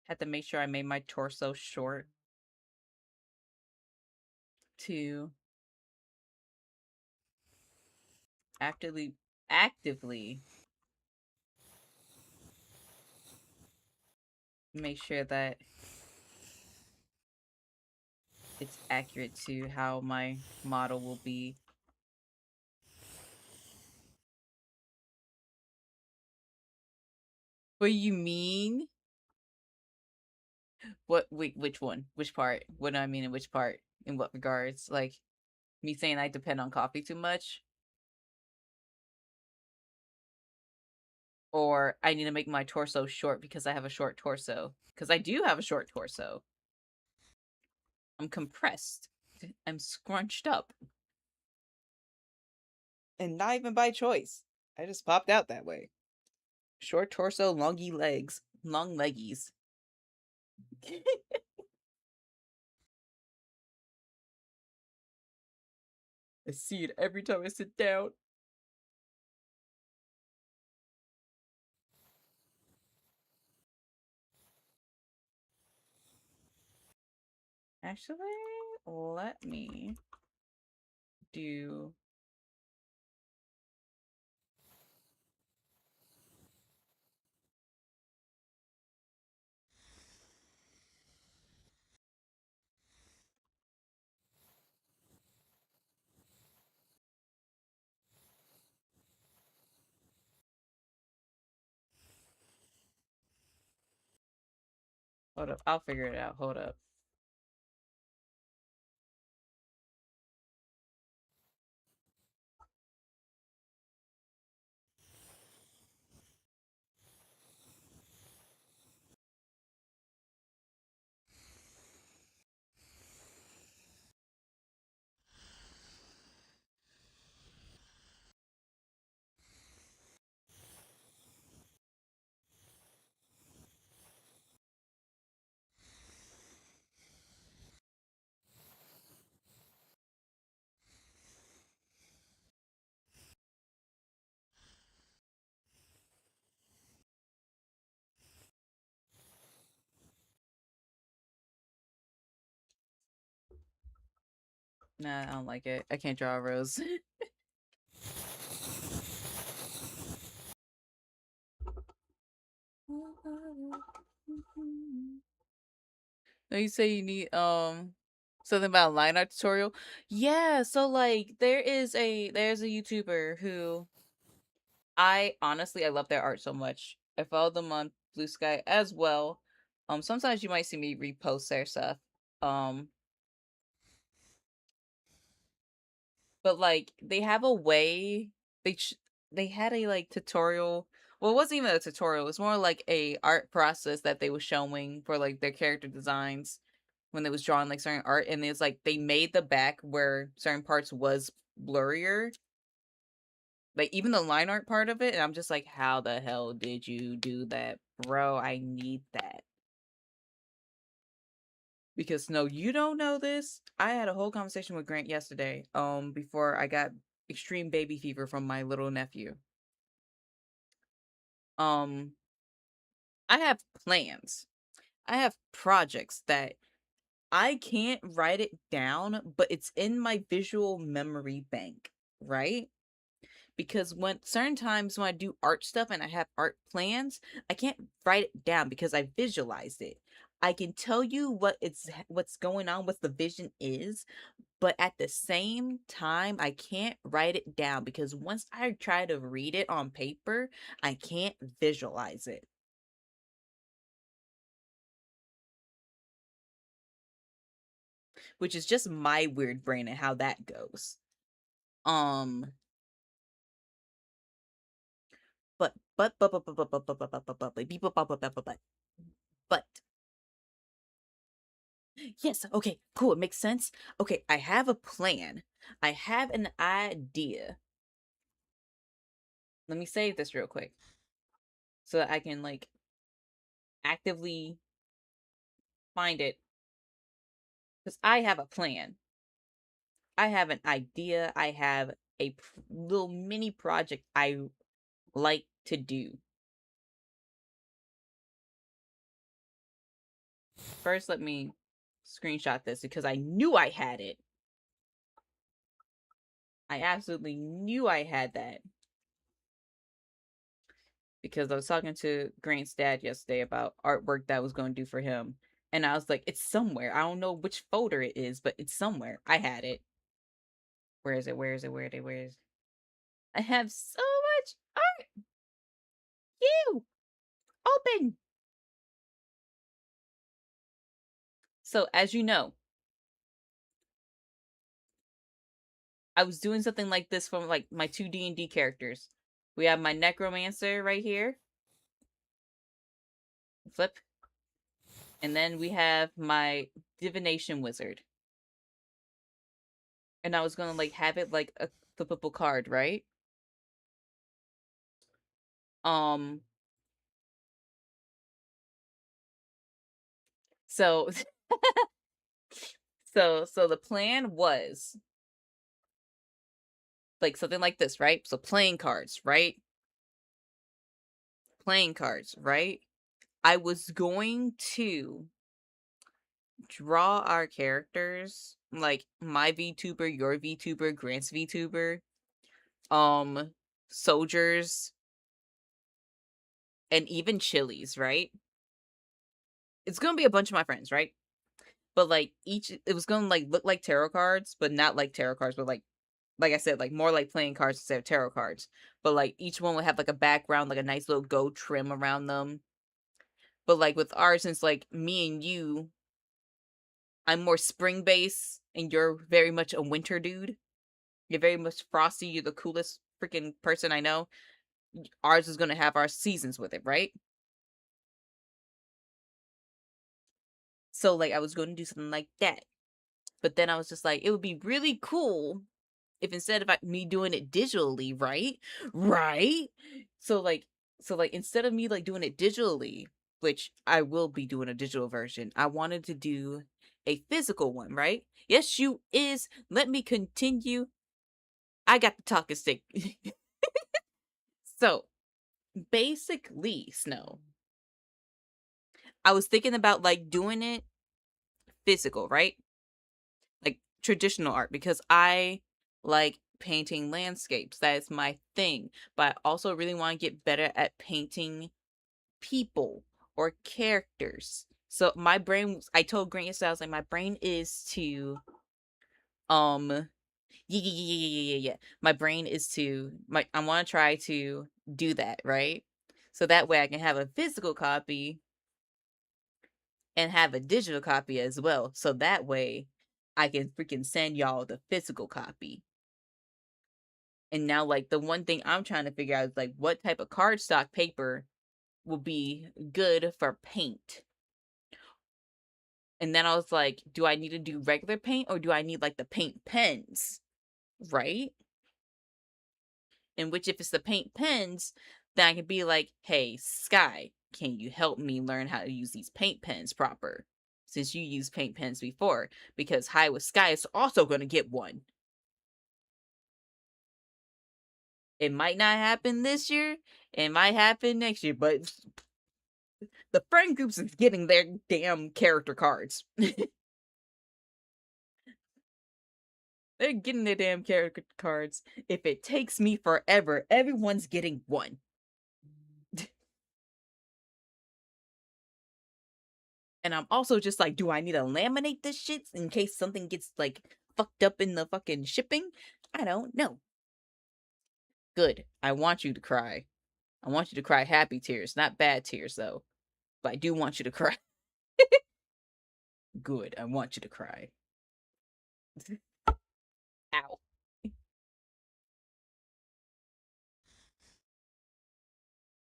A: Had to make sure I made my torso short to actively make sure that it's accurate to how my model will be. What you mean? What? Wait, which one? Which part? What do I mean in which part? In what regards? Like me saying I depend on coffee too much, or I need to make my torso short because I have a short torso. Because I do have a short torso. I'm compressed. I'm scrunched up, and not even by choice. I just popped out that way. Short torso, longy legs, long leggies. I see it every time I sit down. Actually, let me do. Hold up. I'll figure it out. Hold up. Nah, I don't like it. I can't draw a rose. No, you say you need something about a line art tutorial. Yeah, so like there's a YouTuber who I love their art so much. I follow them on Bluesky as well. Sometimes you might see me repost their stuff. Um, but like they have a way they ch- they had a like tutorial. Well, it wasn't even a tutorial. It was more like a art process that they were showing for like their character designs when they was drawing like certain art, and it's like they made the back where certain parts was blurrier, like even the line art part of it, and I'm just like, how the hell did you do that, bro? I need that. Because no, you don't know this. I had a whole conversation with Grant yesterday, before I got extreme baby fever from my little nephew. Um, I have plans. I have projects that I can't write it down, but it's in my visual memory bank, right? Because when certain times when I do art stuff and I have art plans, I can't write it down because I visualized it. I can tell you what's going on, what the vision is, but at the same time, I can't write it down because once I try to read it on paper, I can't visualize it, which is just my weird brain and how that goes. Um, but yes, okay, cool, it makes sense. Okay, I have a plan. I have an idea. Let me save this real quick so that I can like actively find it because I have a plan. I have an idea. I have a little mini project I like to do. First, let me screenshot this because I knew I had it. I absolutely knew I had that because I was talking to Grant's dad yesterday about artwork that I was going to do for him. And I was like, it's somewhere. I don't know which folder it is, but it's somewhere. I had it. Where is it? Where is it? Where is it? Where is it? I have so much art. You open. So as you know, I was doing something like this from like my two D&D characters. We have my necromancer right here. Flip. And then we have my divination wizard. And I was gonna like have it like a flippable card, right? Um so so the plan was like something like this, right? So playing cards, right? Playing cards, right? I was going to draw our characters, like my VTuber, your VTuber, Grant's VTuber, um, soldiers, and even chilies, right? It's gonna be a bunch of my friends, right? But like each, it was gonna like look like tarot cards, but not like tarot cards, but like I said, like more like playing cards instead of tarot cards. But like each one would have like a background, like a nice little gold trim around them. But like with ours, since like me and you, I'm more spring based, and you're very much a winter dude. You're very much frosty. You're the coolest freaking person I know. Ours is gonna have our seasons with it, right? So like I was going to do something like that. But then I was just like, it would be really cool if instead of me doing it digitally, right? Right? So like instead of me like doing it digitally, which I will be doing a digital version, I wanted to do a physical one, right? Yes, you is. Let me continue. I got the talking stick. So basically, Snow, I was thinking about like doing it physical, right? Like traditional art because I like painting landscapes. That is my thing. But I also really want to get better at painting people or characters. So my brain, I told Grant yesterday, I was like, my brain is to, yeah, yeah, yeah, yeah, yeah, yeah, yeah. My brain is to, I want to try to do that, right? So that way I can have a physical copy and have a digital copy as well. So that way I can freaking send y'all the physical copy. And now, like, the one thing I'm trying to figure out is, like, what type of cardstock paper will be good for paint. And then I was like, do I need to do regular paint or do I need, like, the paint pens? Right? In which, if it's the paint pens, then I can be like, hey, Sky, can you help me learn how to use these paint pens proper? Since you used paint pens before. Because High with Sky is also going to get one. It might not happen this year. It might happen next year, but the friend groups is getting their damn character cards. They're getting their damn character cards. If it takes me forever, everyone's getting one. And I'm also just like, do I need to laminate this shit in case something gets like fucked up in the fucking shipping? I don't know. Good. I want you to cry. I want you to cry happy tears, not bad tears though. But I do want you to cry. Good. I want you to cry. Ow.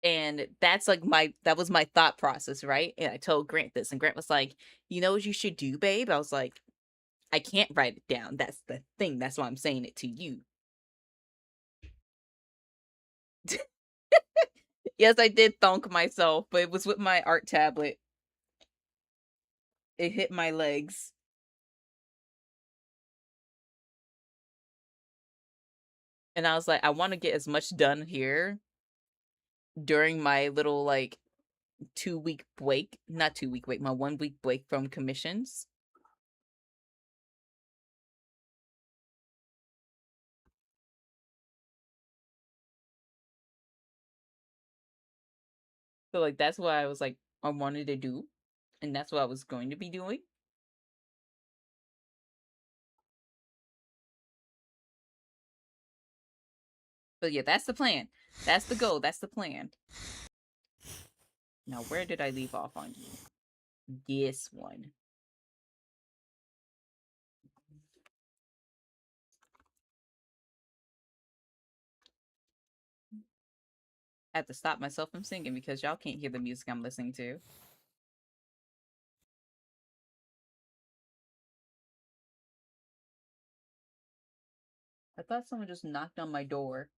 A: And that's like that was my thought process, right? And I told Grant this, and Grant was like, you know what you should do, babe? I was like, I can't write it down. That's the thing. That's why I'm saying it to you. Yes, I did thonk myself, but it was with my art tablet. It hit my legs. And I was like, I want to get as much done here during my little like 2 week break. Not 2 week break, my 1 week break from commissions. So like that's what I was like I wanted to do. And that's what I was going to be doing. But yeah, that's the plan. That's the goal. That's the plan. Now, where did I leave off on you? This one. I have to stop myself from singing because y'all can't hear the music I'm listening to. I thought someone just knocked on my door.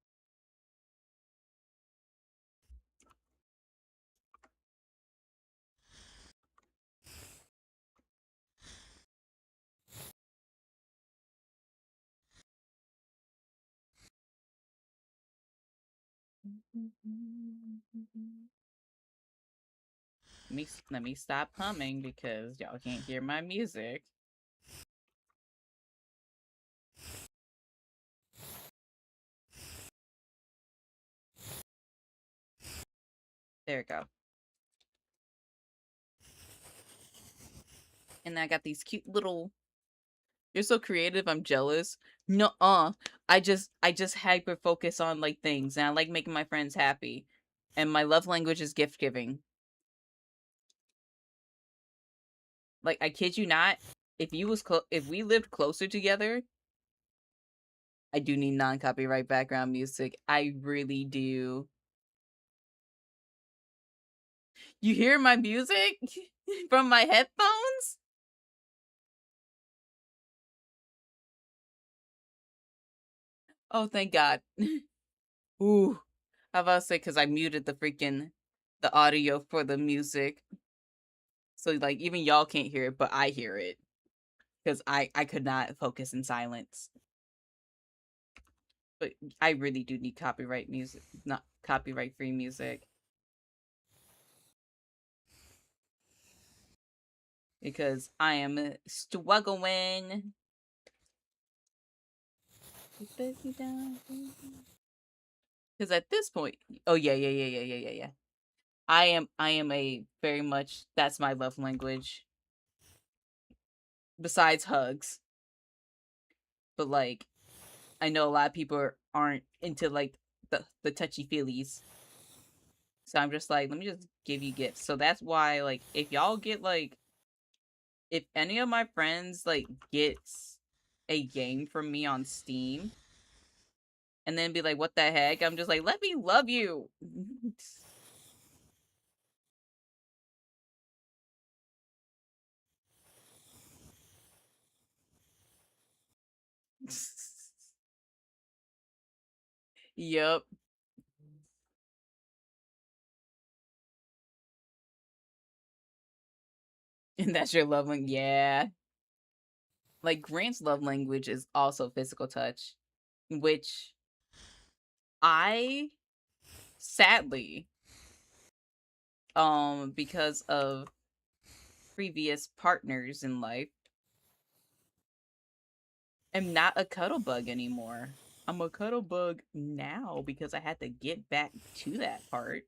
A: Let me stop humming because y'all can't hear my music. There we go. And then I got these cute little. You're so creative. I'm jealous. No, I just hyper focus on like things, and I like making my friends happy. And my love language is gift giving. Like I kid you not, if we lived closer together, I do need non-copyright background music. I really do. You hear my music from my headphones? Oh, thank God. Ooh. How about I say because I muted the audio for the music. So like even y'all can't hear it, but I hear it. Because I could not focus in silence. But I really do need copyright music, not copyright free music. Because I am struggling. Because at this point, oh yeah. I am a very much, that's my love language. Besides hugs, but like I know a lot of people aren't into like the touchy feelies. So I'm just like, let me just give you gifts. So that's why, like, if y'all get like, if any of my friends like gets a game from me on Steam and then be like, what the heck? I'm just like, let me love you. Yep. And that's your love language. Yeah. Like Grant's love language is also physical touch, which I sadly, because of previous partners in life, am not a cuddle bug anymore. I'm a cuddle bug now because I had to get back to that part.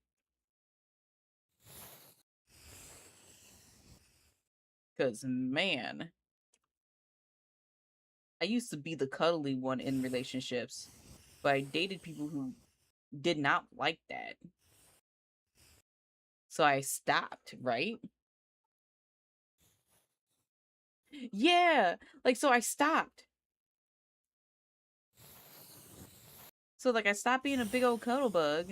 A: Because, man, I used to be the cuddly one in relationships, but I dated people who did not like that. So I stopped, right? Yeah. Like, so I stopped. So, like, I stopped being a big old cuddle bug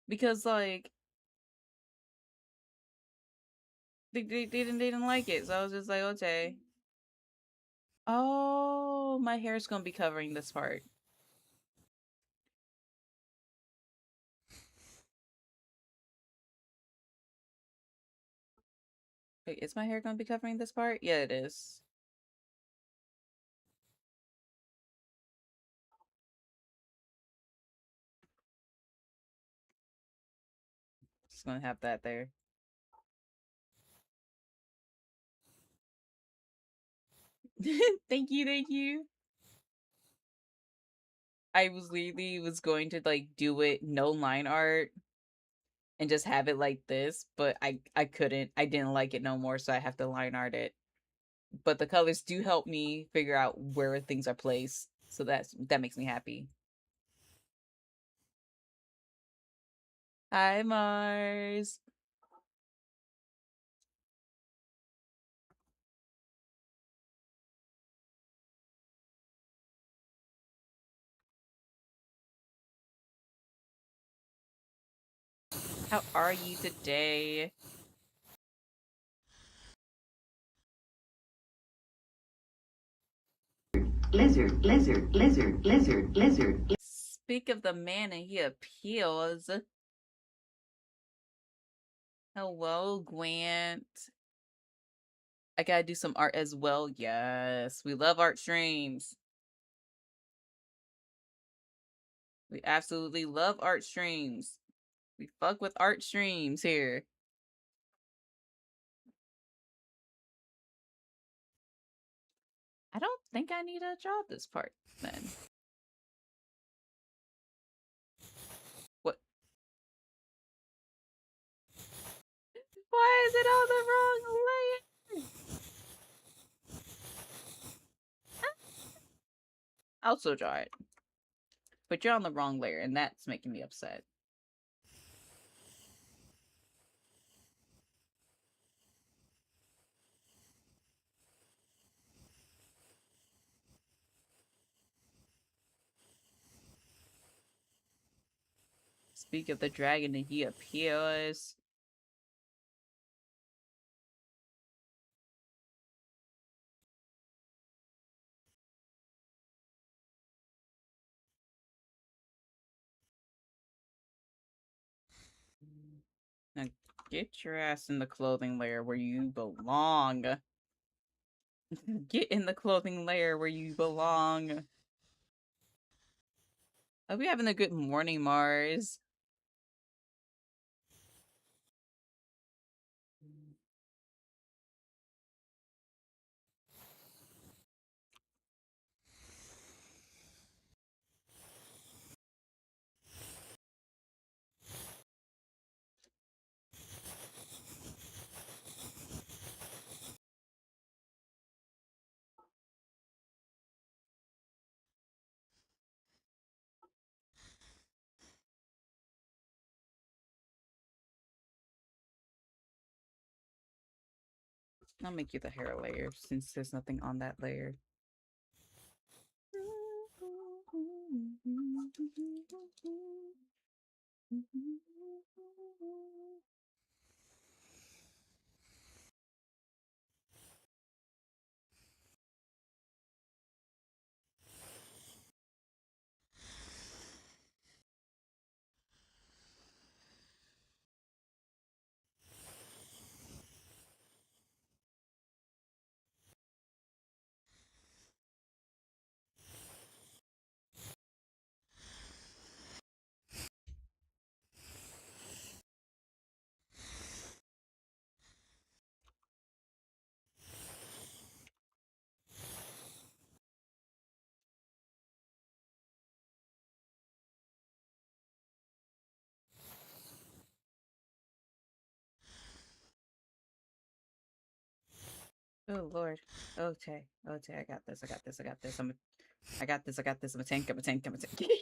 A: because, like, they didn't like it. So I was just like, okay. Oh, my hair's gonna be covering this part. Wait, is my hair gonna be covering this part? Yeah, it is. Just gonna have that there. Thank you, thank you. I was literally was going to like do it no line art and just have it like this, but I couldn't. I didn't like it no more, so I have to line art it. But the colors do help me figure out where things are placed, so that makes me happy. Hi, Mars. How are you today?
B: Lizard, lizard, lizard, lizard, lizard.
A: Speak of the man and he appeals. Hello, Gwent. I gotta do some art as well. Yes, we love art streams. We absolutely love art streams. We fuck with art streams here. I don't think I need to draw this part then. What? Why is it on the wrong layer? I'll still draw it. But you're on the wrong layer, and that's making me upset. Speak of the dragon and he appears. Now get your ass in the clothing layer where you belong. Get in the clothing layer where you belong. Are we having a good morning, Mars? I'll make you the hair layer since there's nothing on that layer. Oh Lord. Okay. Okay, I got this. I got this. I got this. I got this. I got this. I'm a tank. I'm a tank. I'm a tank.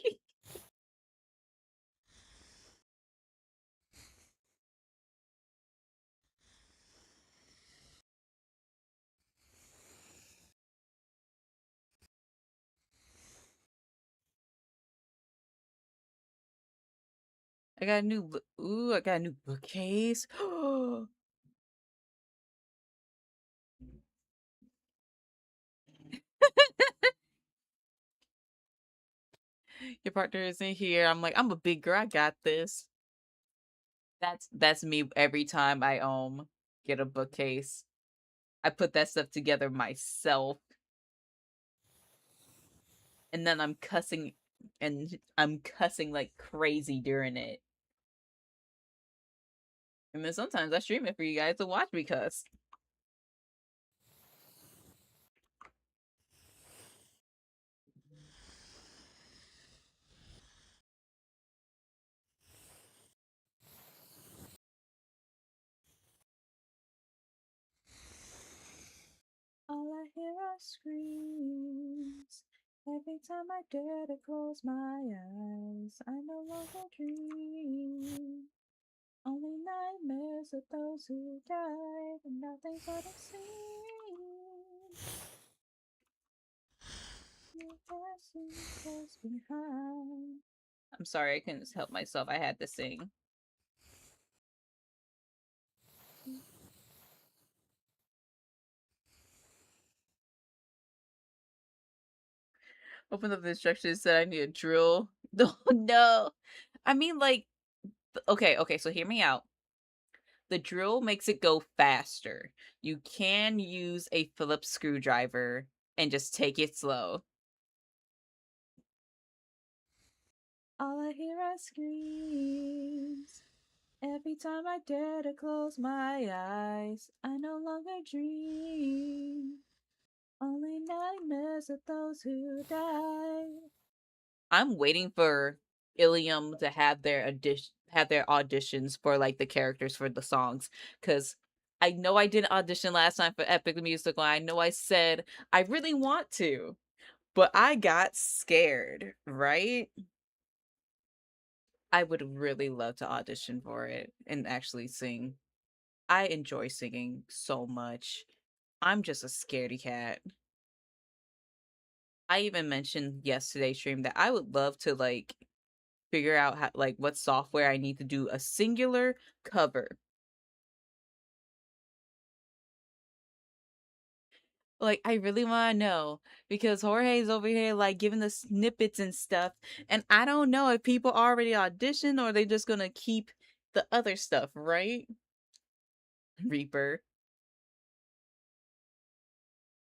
A: I got a new ooh, I got a new bookcase. Your partner isn't here. I'm like, I'm a big girl. I got this. That's me every time I get a bookcase. I put that stuff together myself, and then I'm cussing like crazy during it. And then sometimes I stream it for you guys to watch me cuss. All I hear are screams. Every time I dare to close my eyes, I no longer dream. Only nightmares of those who died, and nothing's what it seems. Your passing goes behind. I'm sorry, I couldn't help myself. I had to sing. Opened up the instructions, said I need a drill. No, no. I mean, like, okay, so hear me out. The drill makes it go faster. You can use a Phillips screwdriver and just take it slow. All I hear are screams. Every time I dare to close my eyes, I no longer dream. Only nightmares of those who die. I'm waiting for Ilium to have their auditions for like the characters for the songs, because I know I didn't audition last time for Epic the Musical. I know I said I really want to, but I got scared, right? I would really love to audition for it and actually sing. I enjoy singing so much. I'm just a scaredy cat. I even mentioned yesterday's stream that I would love to like figure out how, like what software I need to do a singular cover. Like I really want to know because Jorge's over here like giving the snippets and stuff, and I don't know if people already auditioned or they just gonna keep the other stuff, right? Reaper.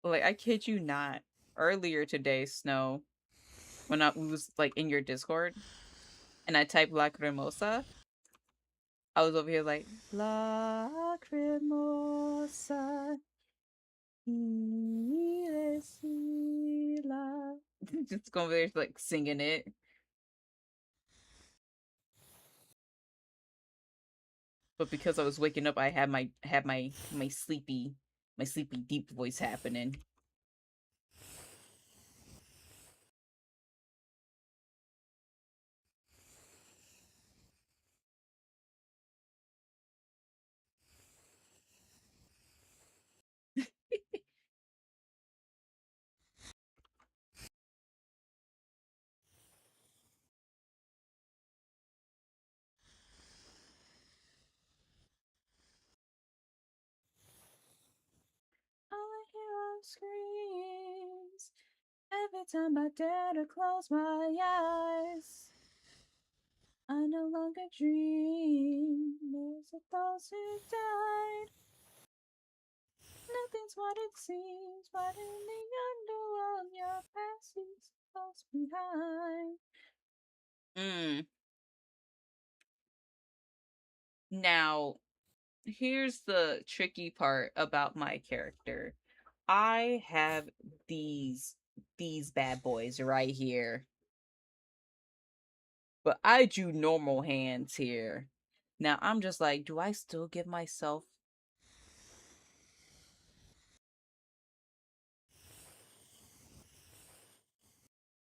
A: Like I kid you not. Earlier today, Snow, when I was like in your Discord and I typed Lacrimosa, I was over here like Lacrimosa. Just going over there like singing it. But because I was waking up, I had my sleepy deep voice happening. time I dare to close my eyes, I no longer dream. There's of those who died. Nothing's what it seems, but in the underworld, your past is close behind. Now, here's the tricky part about my character. I have these bad boys right here, but I drew normal hands here. Now I'm just like, do I still give myself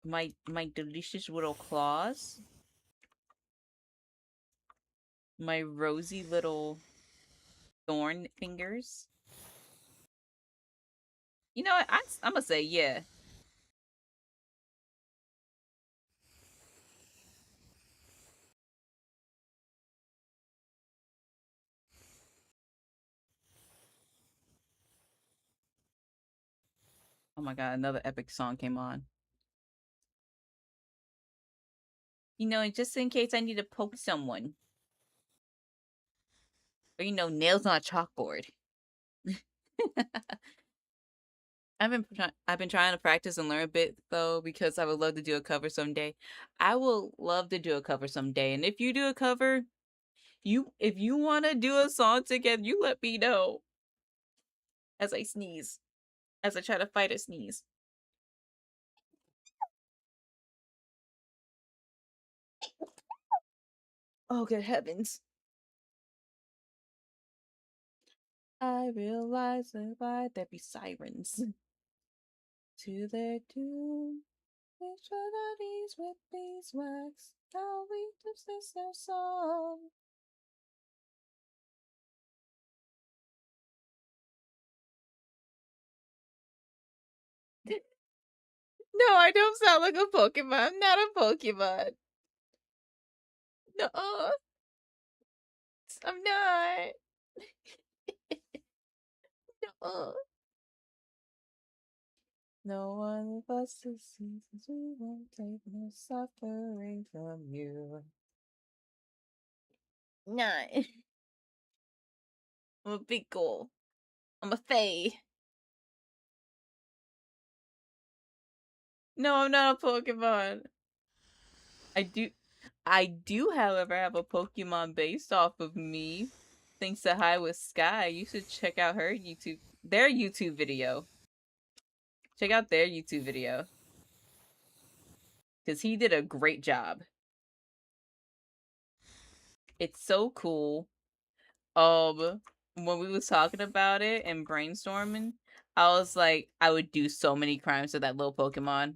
A: my delicious little claws, my rosy little thorn fingers? You know what? I'm gonna say yeah. Oh my god, another epic song came on. You know, and just in case I need to poke someone, or nails on a chalkboard. I've been trying to practice and learn a bit though because I would love to do a cover someday. I will love to do a cover someday, and if you do a cover, if you want to do a song together, you let me know. As I sneeze, as I try to fight a sneeze. Oh good heavens! I realize that why there be sirens to their doom. Which are these with beeswax? How we this their song. No, I don't sound like a Pokemon. I'm not a Pokemon. No, I'm not. No. No one of us to see since we won't take no suffering from you. Not. I'm a big girl. I'm a fae. No, I'm not a Pokemon. I do however have a Pokemon based off of me. Thanks to High with Sky. You should check out their YouTube video. Check out their YouTube video. Because he did a great job. It's so cool. When we was talking about it and brainstorming, I was like, I would do so many crimes to that little Pokemon.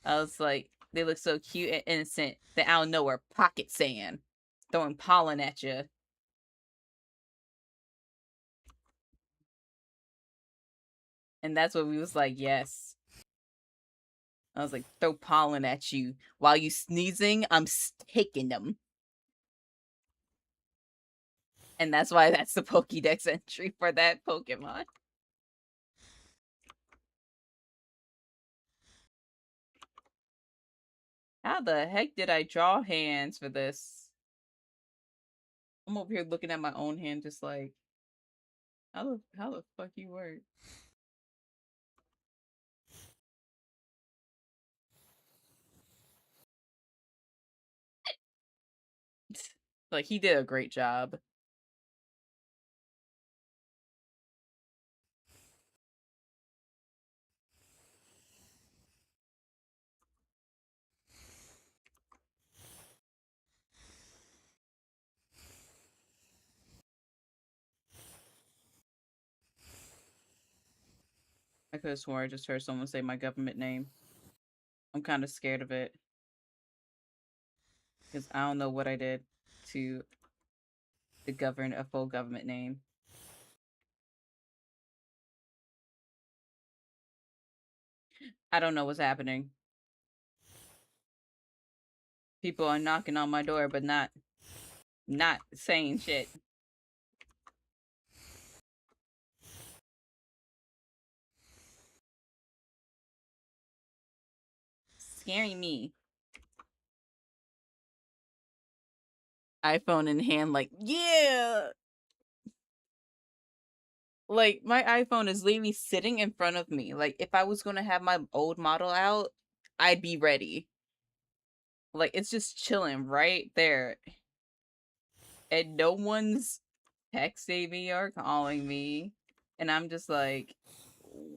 A: I was like, they look so cute and innocent. Then out of nowhere, pocket sand, throwing pollen at you. And that's what we was like, yes. I was like, throw pollen at you. While you sneezing, I'm taking them. And that's why that's the Pokédex entry for that Pokemon. How the heck did I draw hands for this? I'm over here looking at my own hand just like, how the fuck you work? Like, he did a great job. I could have sworn I just heard someone say my government name. I'm kind of scared of it. Because I don't know what I did to govern a full government name. I don't know what's happening. People are knocking on my door, but not saying shit. scaring me. iPhone in hand, like, yeah! Like, my iPhone is literally sitting in front of me. Like, if I was gonna have my old model out, I'd be ready. Like, it's just chilling right there. And no one's texting me or calling me. And I'm just like,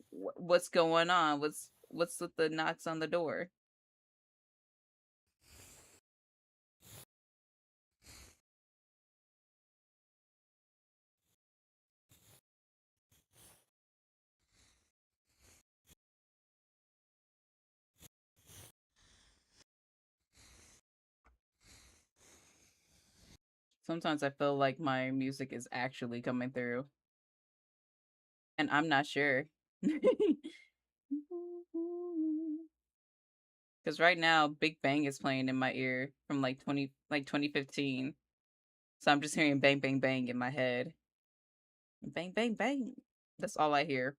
A: what's going on? What's with the knocks on the door? Sometimes I feel like my music is actually coming through. And I'm not sure. Because right now, Big Bang is playing in my ear from like 2015. So I'm just hearing bang, bang, bang in my head. Bang, bang, bang. That's all I hear.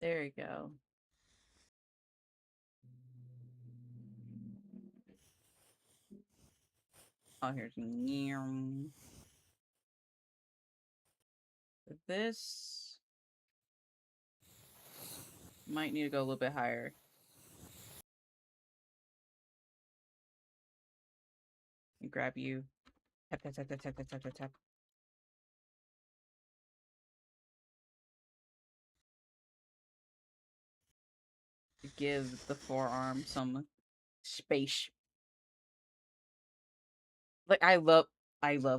A: There you go. Oh, here's this. Might need to go a little bit higher. And grab you. Tap, tap, tap, tap, tap, tap, tap, tap, tap. To give the forearm some space. Like I love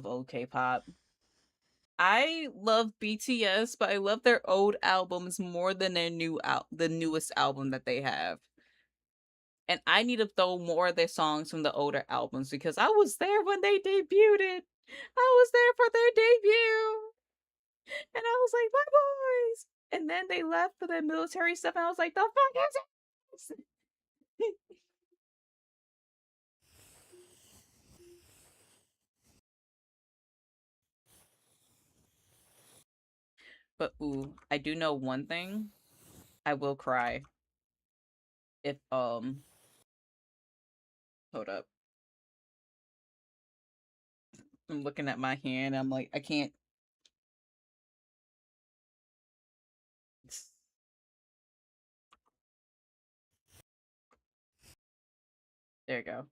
A: old K-pop. I love BTS, but I love their old albums more than their the newest album that they have. And I need to throw more of their songs from the older albums because I was there when they debuted. I was there for their debut. And I was like, my boys. And then they left for their military stuff, and I was like, the fuck is this? But ooh, I do know one thing. I will cry if hold up. I'm looking at my hand. I'm like, I can't. There you go.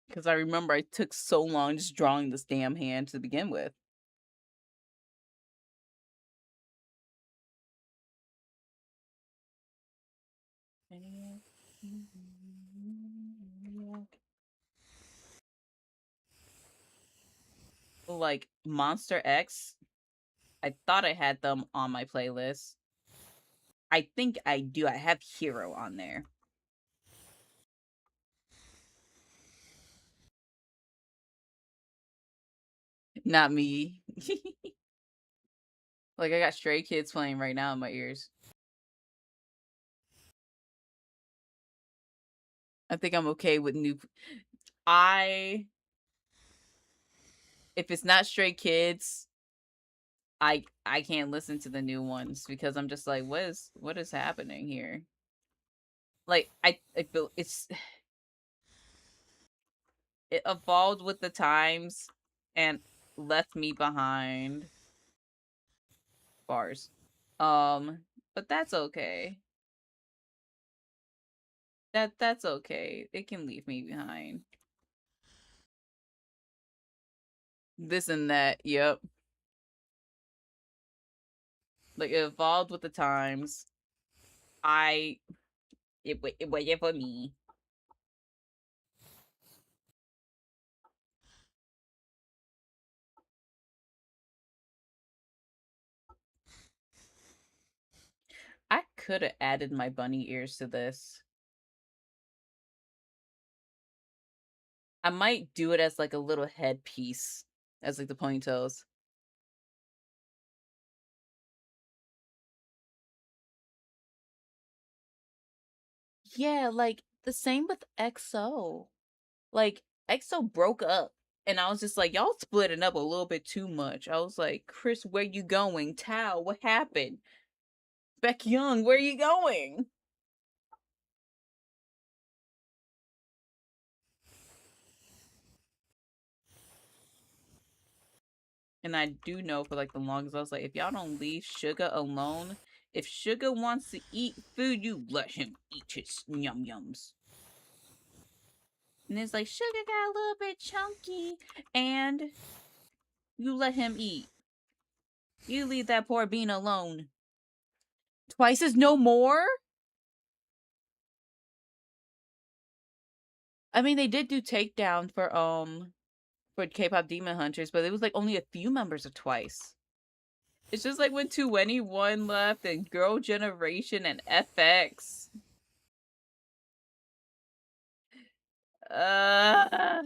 A: Because I remember I took so long just drawing this damn hand to begin with. Like Monster X, I thought I had them on my playlist. I think I do. I have Hero on there. Not me. Like I got Stray Kids playing right now in my ears. I think I'm okay with new. I If it's not Stray Kids, I can't listen to the new ones because I'm just like, what is happening here? Like I feel it evolved with the times and left me behind. Bars. But that's okay. That's okay. It can leave me behind. This and that. Yep. Like it evolved with the times. I it waited for me. could have added my bunny ears to this. I might do it as like a little headpiece, as like the ponytails. Yeah, like the same with EXO. Like EXO broke up, and I was just like, y'all splitting up a little bit too much. I was like, Chris, where you going? Tao, what happened? Beck Young, where you going? And I do know for like the longest, I was like, if y'all don't leave Sugar alone, if Sugar wants to eat food, you let him eat his yum yums. And it's like, Sugar got a little bit chunky, and you let him eat. You leave that poor bean alone. Twice is no more? I mean, they did do takedown for K-pop Demon Hunters, but it was like only a few members of Twice. It's just like when 2NE1 left and Girl Generation and FX. Uh,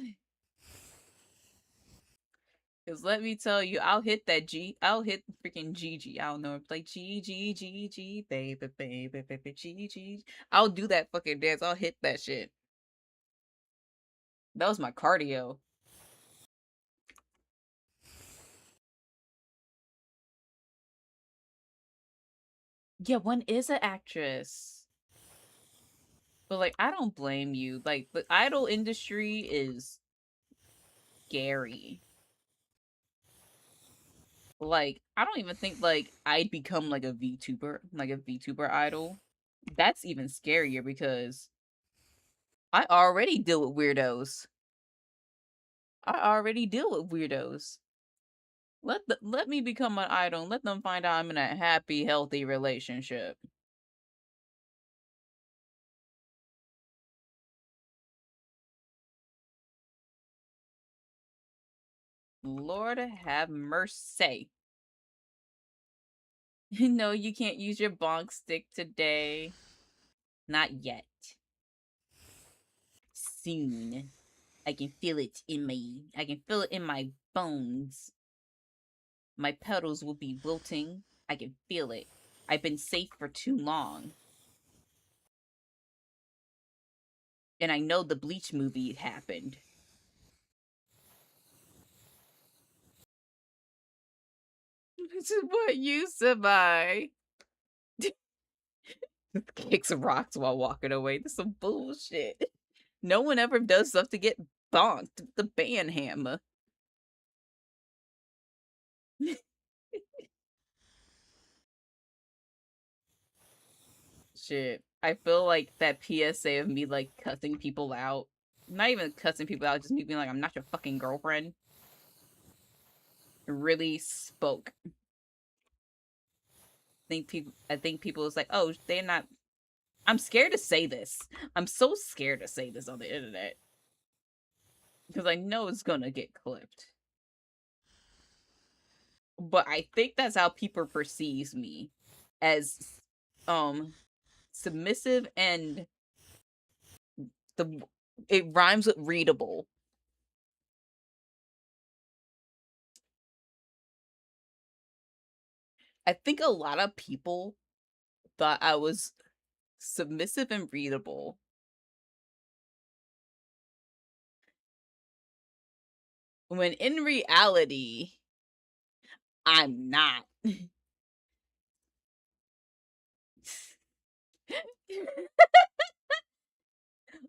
A: Cause let me tell you, I'll hit that G. I'll hit freaking GG. I don't know. It's like G, baby, baby, baby, G. I'll do that fucking dance. I'll hit that shit. That was my cardio. Yeah, one is an actress. But like, I don't blame you. Like, the idol industry is scary. Like, I don't even think like I'd become like a VTuber idol. That's even scarier because I already deal with weirdos. I already deal with weirdos. Let me become an idol and let them find out I'm in a happy, healthy relationship. Lord have mercy. No, you can't use your bonk stick today. Not yet. Soon. I can feel it in my bones. My petals will be wilting. I can feel it. I've been safe for too long. And I know the Bleach movie happened. This is what used to buy. Kicks rocks while walking away. This is some bullshit. No one ever does stuff to get bonked with the band hammer. Shit. I feel like that PSA of me like cussing people out. Not even cussing people out, just me being like, I'm not your fucking girlfriend. Really spoke. I think people was like, oh, they're not. I'm scared to say this. I'm so scared to say this on the internet. Because I know it's gonna get clipped. But I think that's how people perceives me. As submissive and the it rhymes with readable. I think a lot of people thought I was submissive and readable. When in reality, I'm not.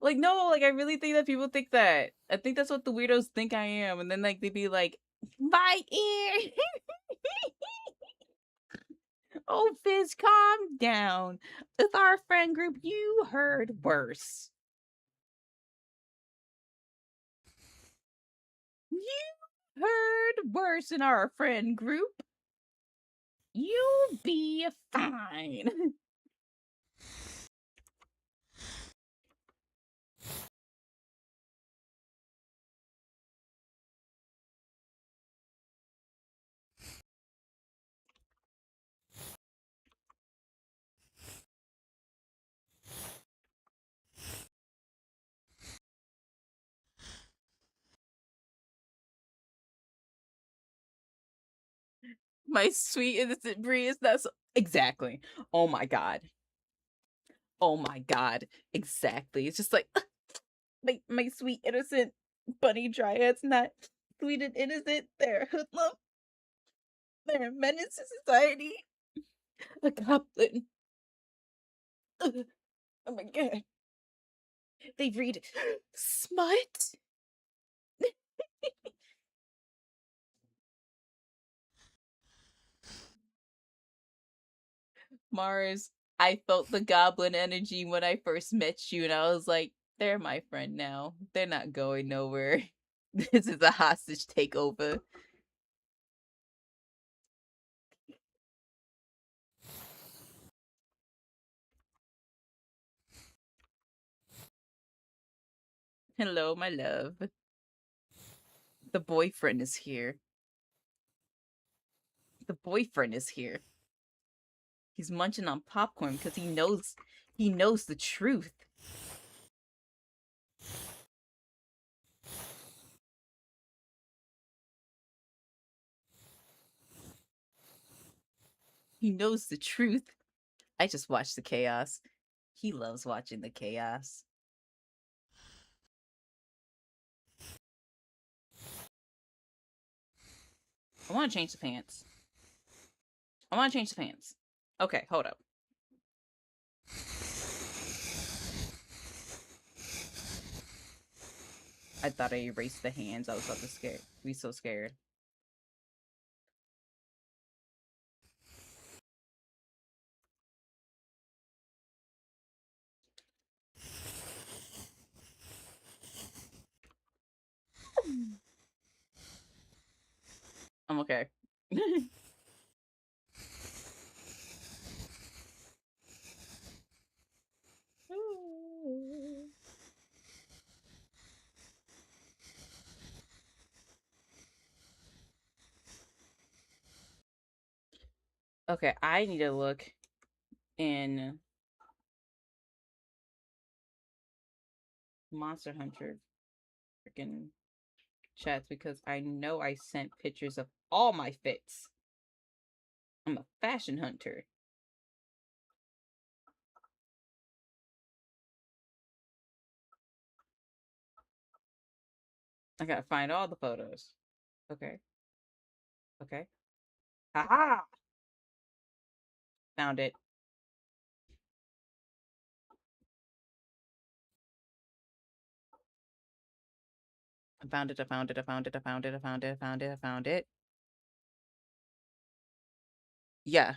A: Like, no, like I really think that people think that. I think that's what the weirdos think I am. And then like they'd be like, my ear. Oh, Fizz, calm down. With our friend group, you heard worse. You heard worse in our friend group. You'll be fine. My sweet innocent Brie is not so exactly. Oh my god. Oh my god. Exactly. It's just like my sweet innocent bunny dryad's not sweet and innocent. They're a hoodlum. They're a menace to society. A goblin. Ugh. Oh my god. They read smut. Mars, I felt the goblin energy when I first met you, and I was like, they're my friend now. They're not going nowhere. This is a hostage takeover. Hello, my love. The boyfriend is here. The boyfriend is here. He's munching on popcorn because he knows the truth. He knows the truth. I just watch the chaos. He loves watching the chaos. I want to change the pants. I want to change the pants. Okay, hold up. I thought I erased the hands. I was about to be so scared. I'm okay. Okay, I need to look in Monster Hunter freaking chats because I know I sent pictures of all my fits. I'm a fashion hunter. I gotta find all the photos. Okay. Okay. Haha! Found it. I found it. I found it. I found it. I found it. I found it. I found it. I found it. Yeah.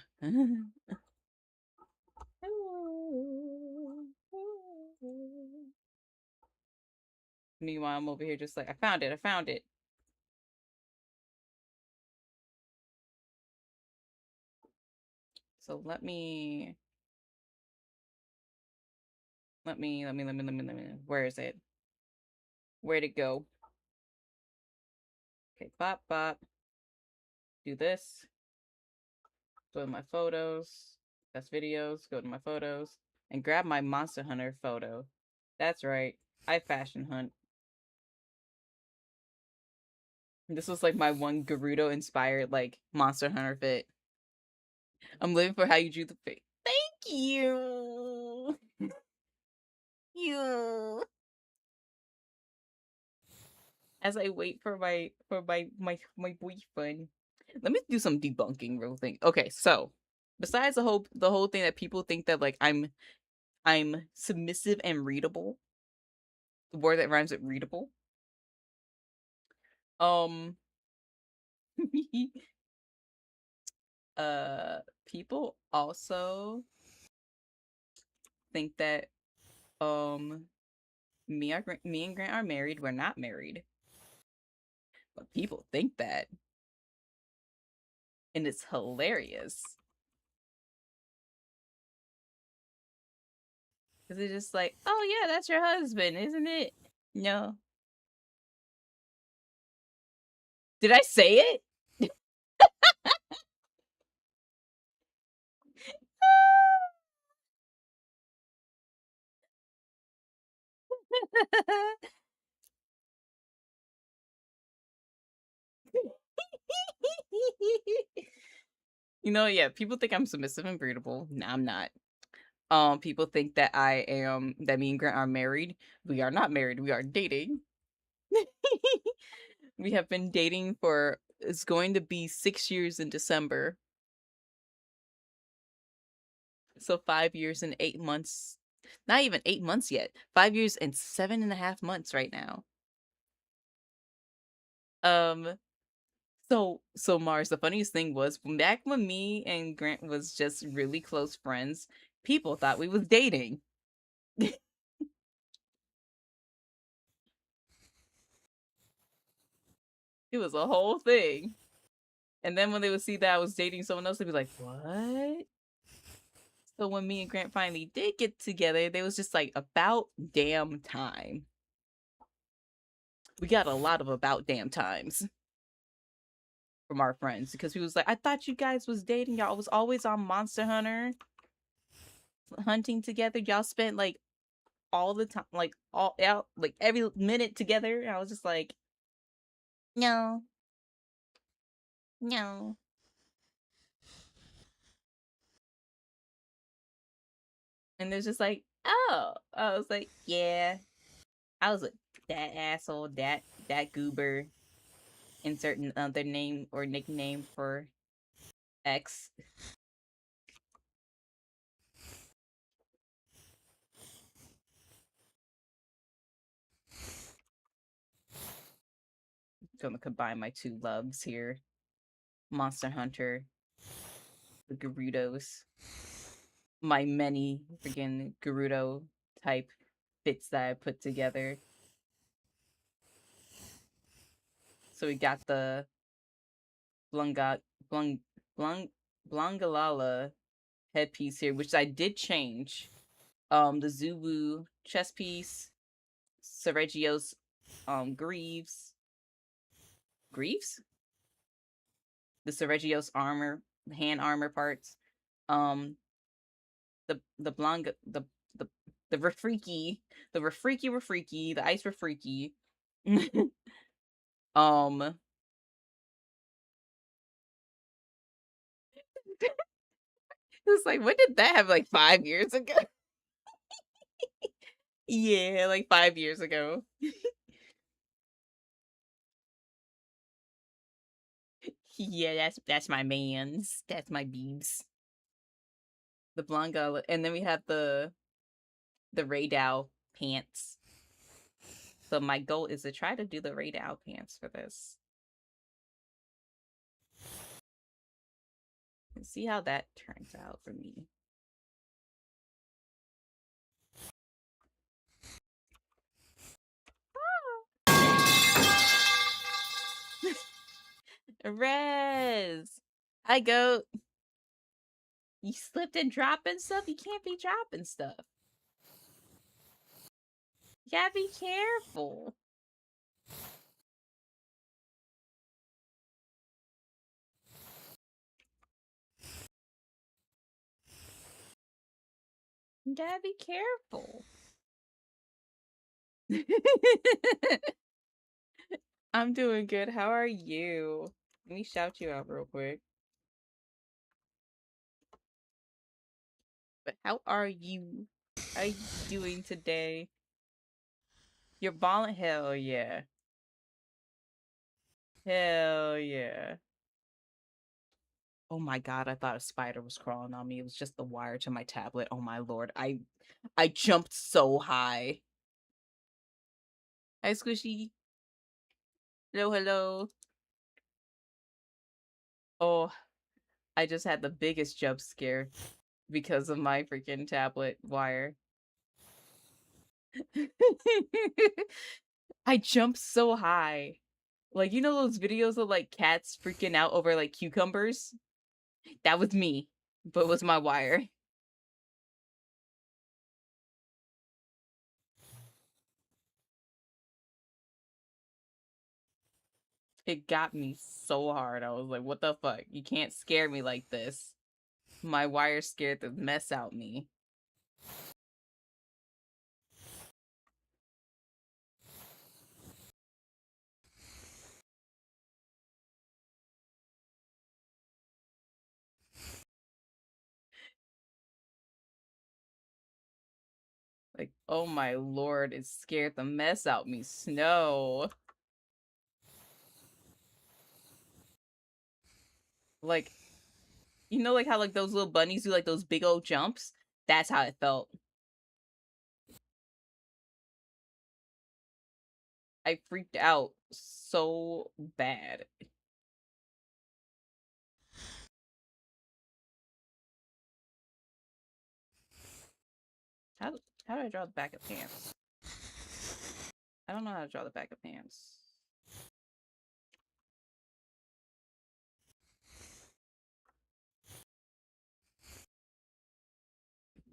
A: Meanwhile, I'm over here just like, I found it. I found it. So let me. Where is it? Where'd it go? Okay, bop, bop. Do this. Go to my photos. That's videos. Go to my photos. And grab my Monster Hunter photo. That's right. I fashion hunt. This was like my one Gerudo inspired like Monster Hunter fit. I'm living for how you drew the fit. Thank you. You. As I wait for my boyfriend. Let me do some debunking real thing. Okay, so besides the whole thing that people think that like I'm submissive and readable, the word that rhymes with readable. Um people also think that um me and Grant are married. We're not married. But people think that and it's hilarious. Cuz it's just like, "Oh yeah, that's your husband, isn't it?" No. Did I say it? Yeah, people think I'm submissive and breedable. No, I'm not. People think that that me and Grant are married. We are not married. We are dating. We have been dating for it's going to be 6 years in December. So 5 years and 8 months. Not even 8 months yet. 5 years and 7.5 months right now. Um, so Mars, the funniest thing was back when me and Grant was just really close friends, people thought we was dating. It was a whole thing. And then when they would see that I was dating someone else, they'd be like, "What?" So when me and Grant finally did get together, they was just like, "About damn time." We got a lot of about damn times from our friends because he was like, "I thought you guys was dating. Y'all was always on Monster Hunter hunting together. Y'all spent like all the time, like all out, like every minute together." And I was just like, "No, no." And they're just like, "Oh," I was like, "Yeah." I was like, "That asshole, that goober." Insert another name or nickname for X. Gonna combine my two loves here: Monster Hunter, the Gerudos, my many freaking Gerudo type bits that I put together. So we got the Blunga Blung Blung Blungalala headpiece here, which I did change. The Zubu chest piece, Sergio's Greaves. Greaves? The Sergio's armor, hand armor parts. Um the Blanga the the Rafriki, the ice Rafriki. um it was like, when did that have like 5 years ago? Yeah, like 5 years ago. Yeah, that's my man's. That's my beebs. The Blanga, and then we have the Raydao pants. So my goal is to try to do the Raydao pants for this. And see how that turns out for me. Rez! Hi, goat. You slipped and dropping stuff? You can't be dropping stuff. You gotta be careful. You gotta be careful. I'm doing good. How are you? Let me shout you out real quick. But how are you? How are you doing today? You're balling? Hell yeah. Hell yeah. Oh my god, I thought a spider was crawling on me. It was just the wire to my tablet. Oh my lord. I jumped so high. Hi, Squishy. Hello, hello. Oh, I just had the biggest jump scare because of my freaking tablet wire. I jumped so high. Like, you know those videos of like cats freaking out over like cucumbers? That was me, but it was my wire. It got me so hard. I was like, what the fuck? You can't scare me like this. My wire scared the mess out me. Oh my lord, it scared the mess out me. Snow. Like, you know, like how like those little bunnies do like those big old jumps? That's how it felt. I freaked out so bad. How how do I draw the back of pants? I don't know how to draw the back of pants.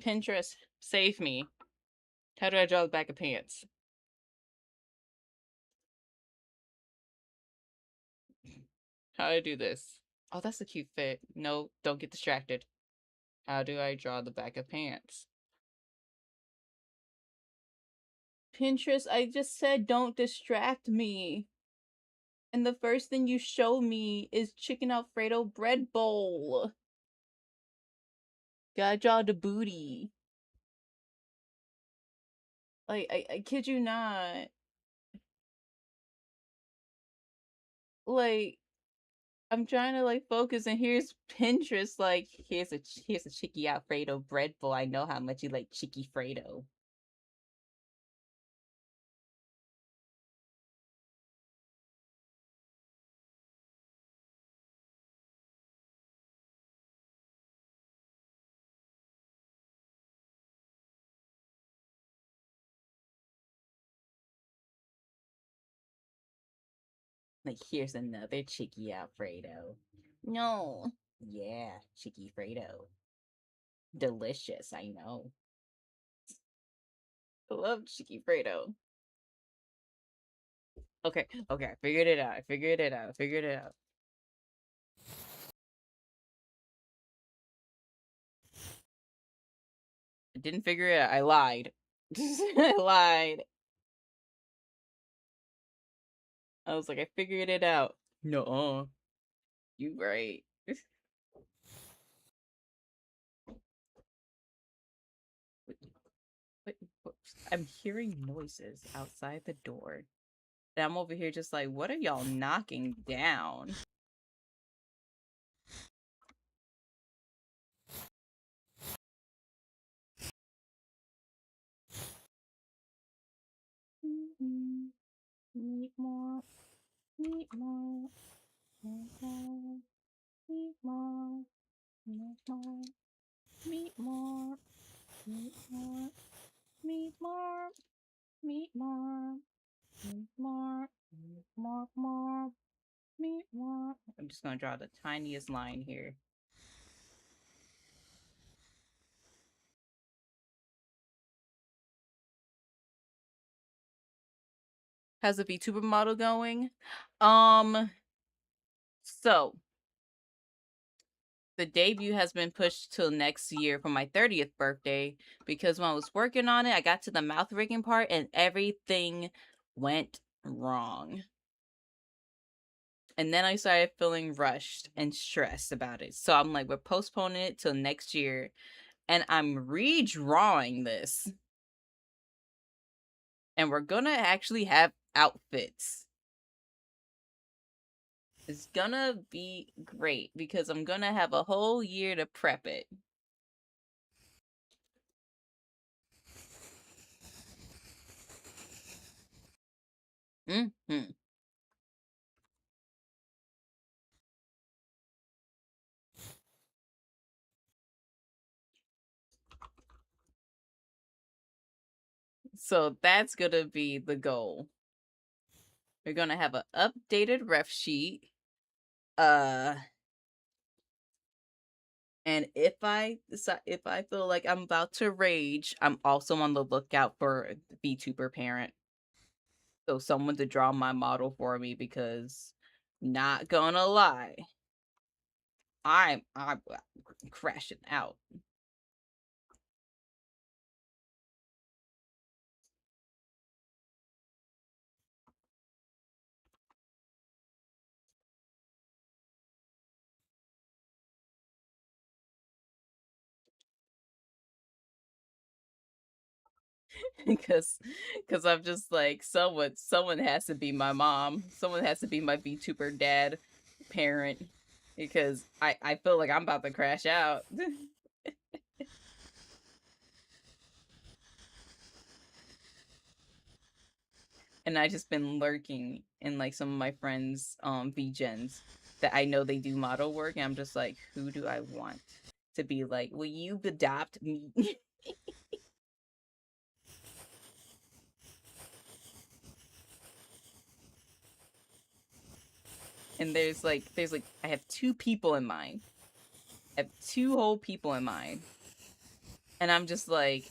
A: Pinterest, save me. How do I draw the back of pants? How do I do this? Oh, that's a cute fit. No, don't get distracted. How do I draw the back of pants? Pinterest, I just said don't distract me. And the first thing you show me is chicken Alfredo bread bowl. Gotta draw the booty. Like, I kid you not. Like, I'm trying to like focus, and here's Pinterest. Like, here's a chicky Alfredo bread bowl. I know how much you like chicky Fredo. Like, here's another chicky Alfredo. No. Yeah, chicky Fredo. Delicious, I know. I love chicky Fredo. Okay, okay, I figured it out. I figured it out. I figured it out. I didn't figure it out. I lied. I lied. I was like, I figured it out. No, you right. Wait, I'm hearing noises outside the door. And I'm over here just like, what are y'all knocking down? Meet more, meet more, meet more, meet more, meet more, meet more, meet more, meet more, meet more, meet more, meet more, meet more. I'm just gonna draw the tiniest line here. How's the VTuber model going? Um, so the debut has been pushed till next year for my 30th birthday because when I was working on it, I got to the mouth rigging part and everything went wrong. And then I started feeling rushed and stressed about it. So I'm like, we're postponing it till next year. And I'm redrawing this. And we're gonna actually have outfits. It's gonna be great because I'm gonna have a whole year to prep it. Mm-hmm. So that's gonna be the goal. We're gonna have an updated ref sheet. Uh and if I feel like I'm about to rage, I'm also on the lookout for the VTuber parent. So someone to draw my model for me because not gonna lie, I'm crashing out. because I'm just like someone has to be my mom. Someone has to be my VTuber dad, parent, because I feel like I'm about to crash out. And I just been lurking in like some of my friends' VGens that I know they do model work, and I'm just like, who do I want to be like? Will you adopt me? And there's like I have two people in mind. I have two whole people in mind, and I'm just like,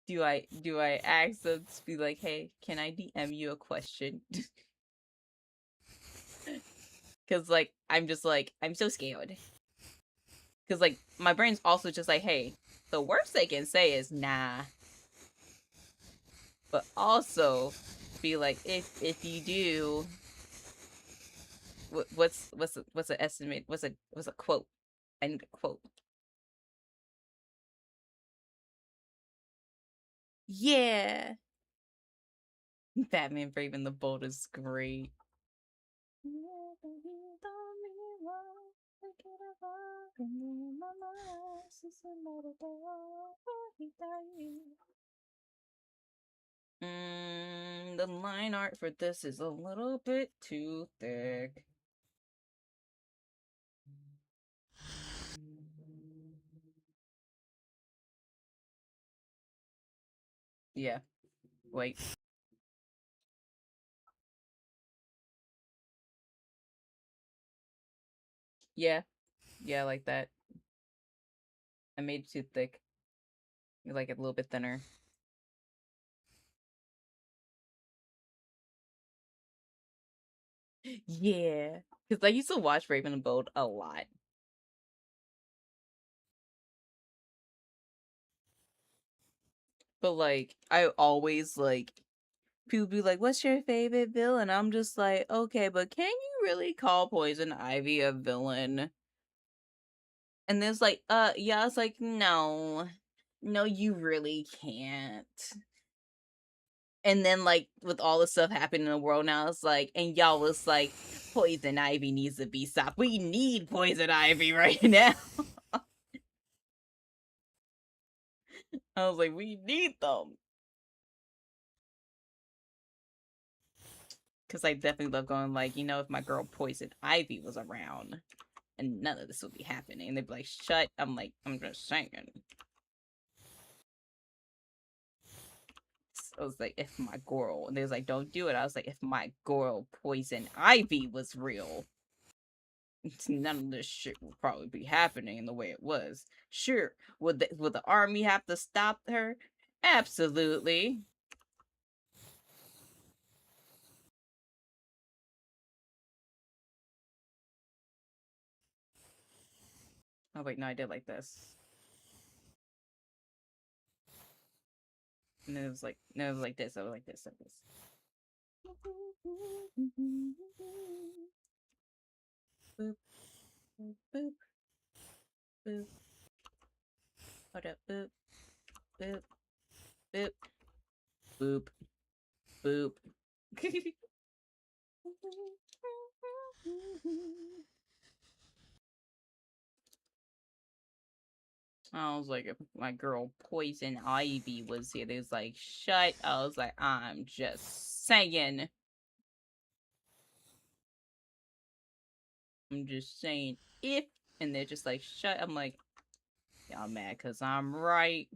A: do I ask them to be like, hey, can I DM you a question? Because like I'm just like I'm so scared. Because like my brain's also just like, hey, the worst they can say is nah, but also be like, if you do, what's an estimate? What's a quote? I need a quote. Yeah, Batman Brave and the Bold is great. The line art for this is a little bit too thick. Yeah, wait. Yeah, yeah, like that. I made it too thick. You like it a little bit thinner. Yeah, because I used to watch Raven and Bold a lot. But like, I always like people be like, "What's your favorite villain?" I'm just like, okay, but can you really call Poison Ivy a villain? And there's like, yeah, I was like, no, no, you really can't. And then like with all the stuff happening in the world now, it's like, and y'all was like, Poison Ivy needs to be stopped. We need Poison Ivy right now. I was like, we need them. Because I definitely love going like, if my girl Poison Ivy was around and none of this would be happening. And they'd be like, shut. I'm like, I'm just saying. I was like, if my girl, and they was like, don't do it. I was like, if my girl Poison Ivy was real, none of this shit would probably be happening the way it was. Sure, would the army have to stop her? Absolutely. Oh wait, no, I did like this. And then it was like, no, it was like this. I was like this, like this. Boop, boop, boop, boop. Hold up, boop, boop, boop, boop, boop. I was like, if my girl Poison Ivy was here, they was like, shut. I was like, I'm just saying. I'm just saying if. And they're just like, shut. I'm like, y'all mad because I'm right.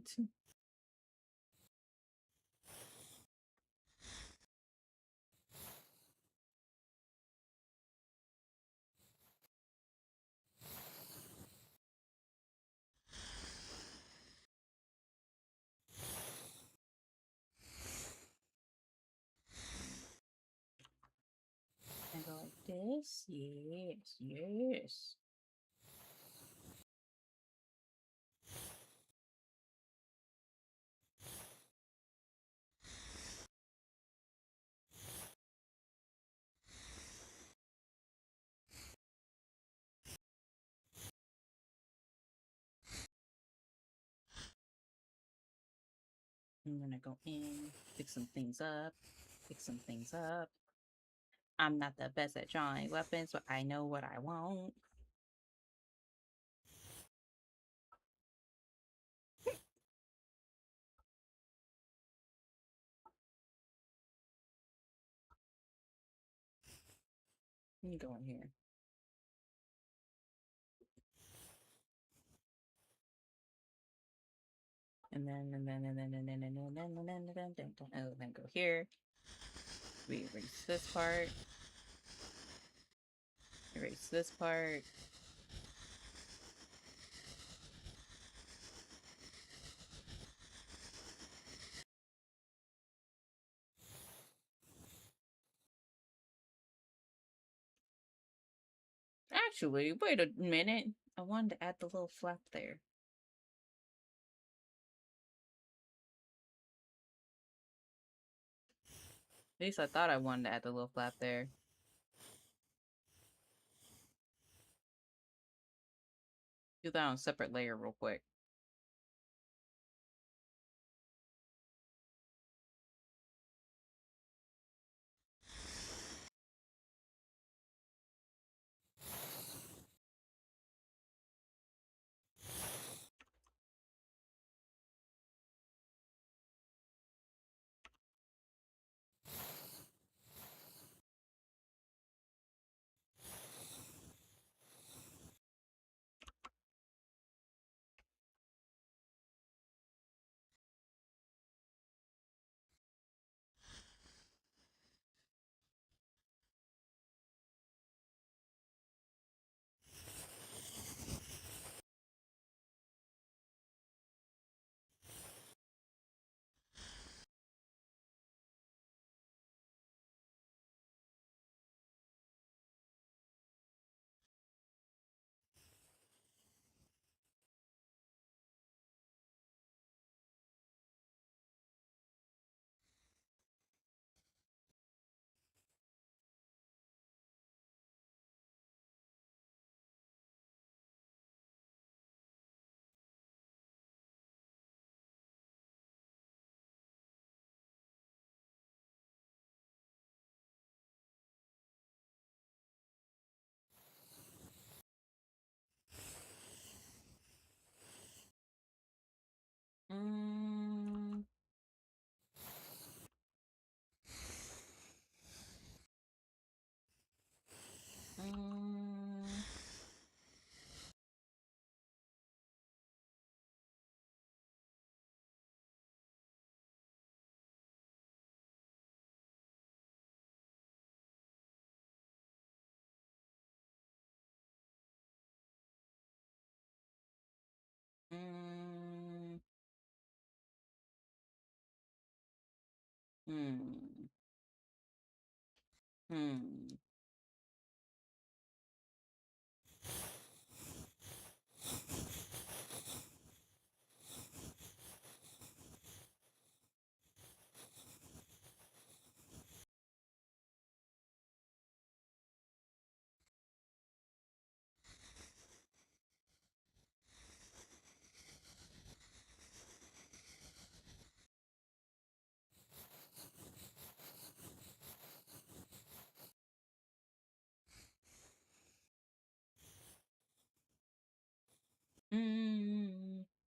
A: And go like this. Yes, yes. I'm gonna go in, fix some things up, fix some things up. I'm not the best at drawing weapons, but I know what I want. Let me go in here. Then go here. We erase this part. Erase this part. Actually, wait a minute. I wanted to add the little flap there. At least I thought I wanted to add the little flap there. Do that on a separate layer real quick. Mm, mm, mm, hmm, hmm, mm,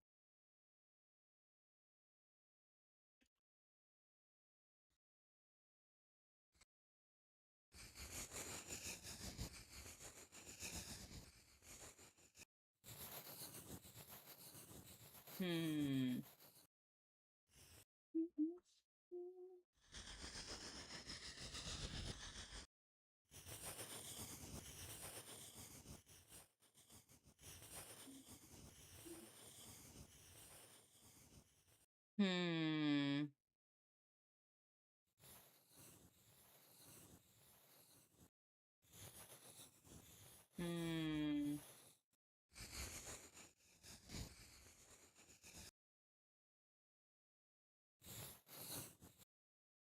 A: hmm. Hmm. Hmm.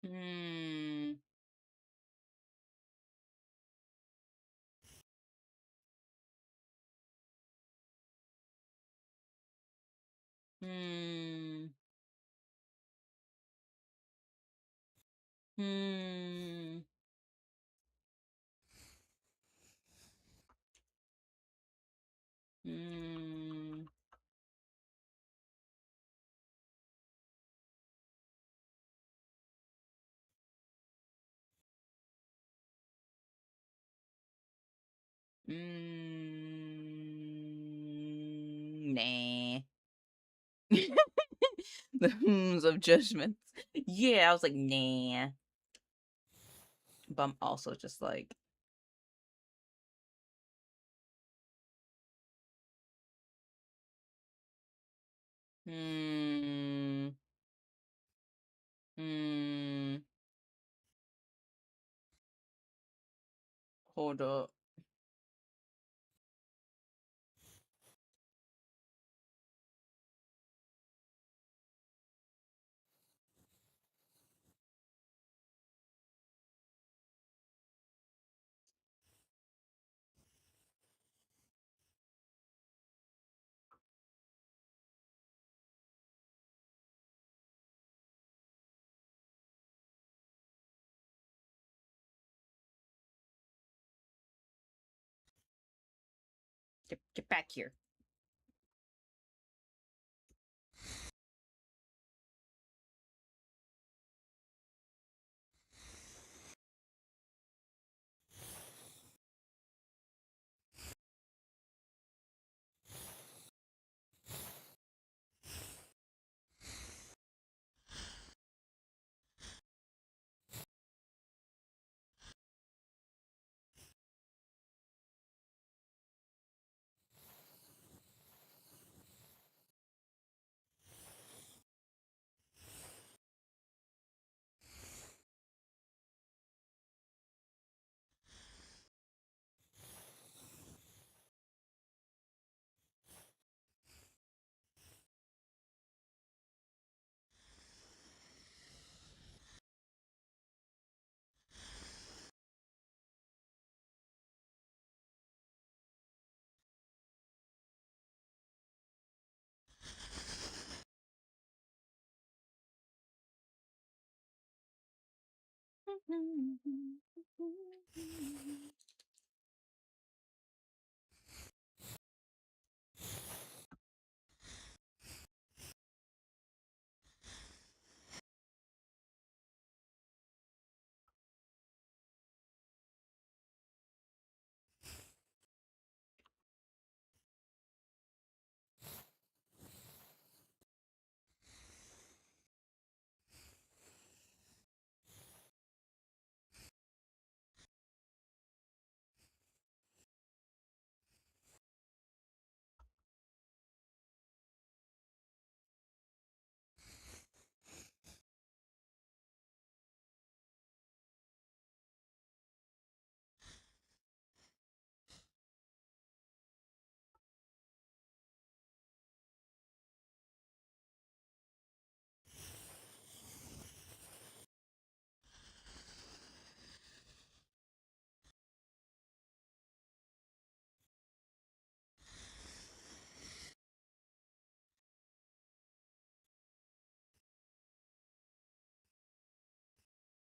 A: Hmm. Hmm. Hmm. Hmm. Nah. The hmms of judgment. Yeah, I was like, nah. But I'm also just like, hmm. Hmm. Hold up. Get back here.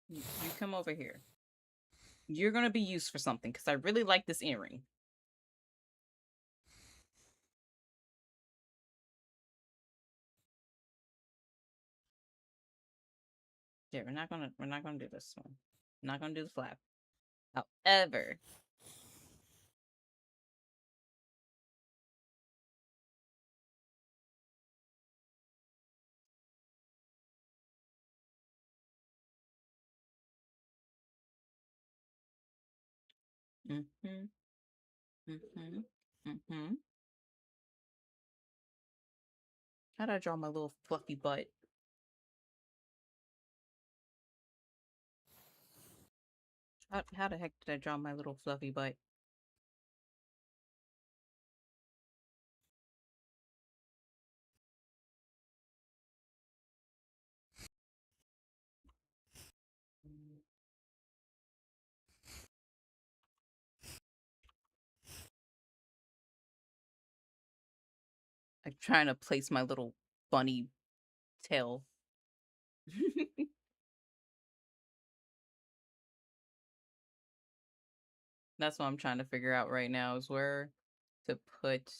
A: You come over here. You're gonna be used for something because I really like this earring. Yeah, we're not gonna do this one. I'm not gonna do the flap. However, mm-hmm, mm-hmm, mm-hmm. How'd I draw my little fluffy butt? How the heck did I draw my little fluffy butt? I'm trying to place my little bunny tail. That's what I'm trying to figure out right now is where to put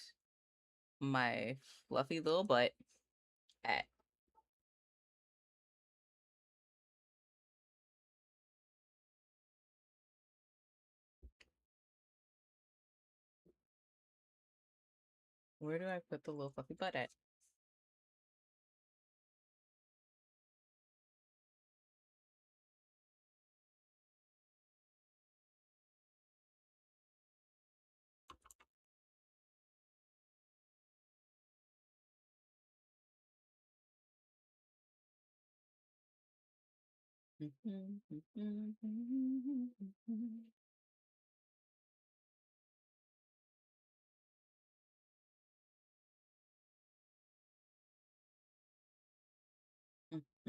A: my fluffy little butt at. Where do I put the little fluffy butt at?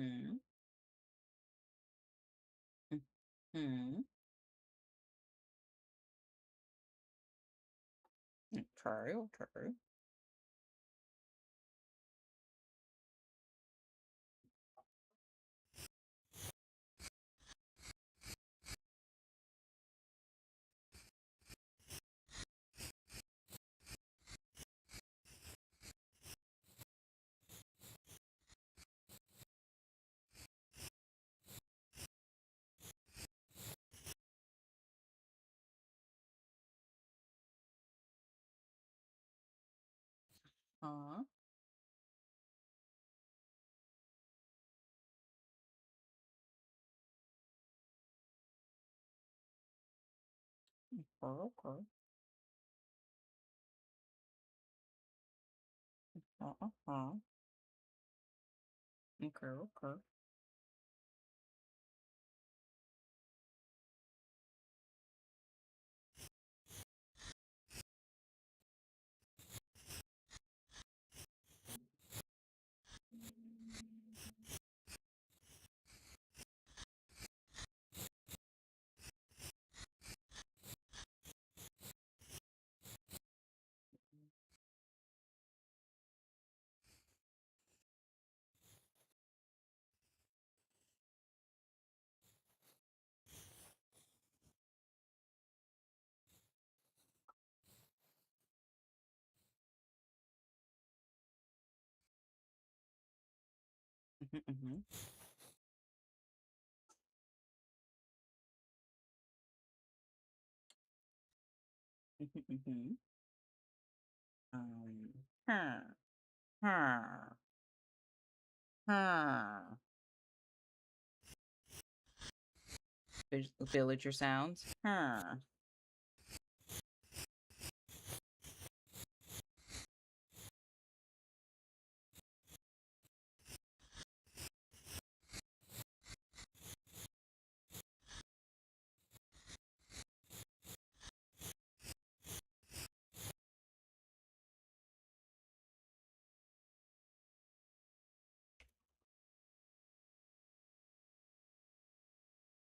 A: Mhm. Mhm. Okay, okay. Uh, okay, okay. Uh-uh. Okay, okay. Mhm, mhm. Mhm, mhm. Um, huh, huh, huh. Villager sounds. Huh.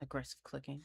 A: Aggressive clicking.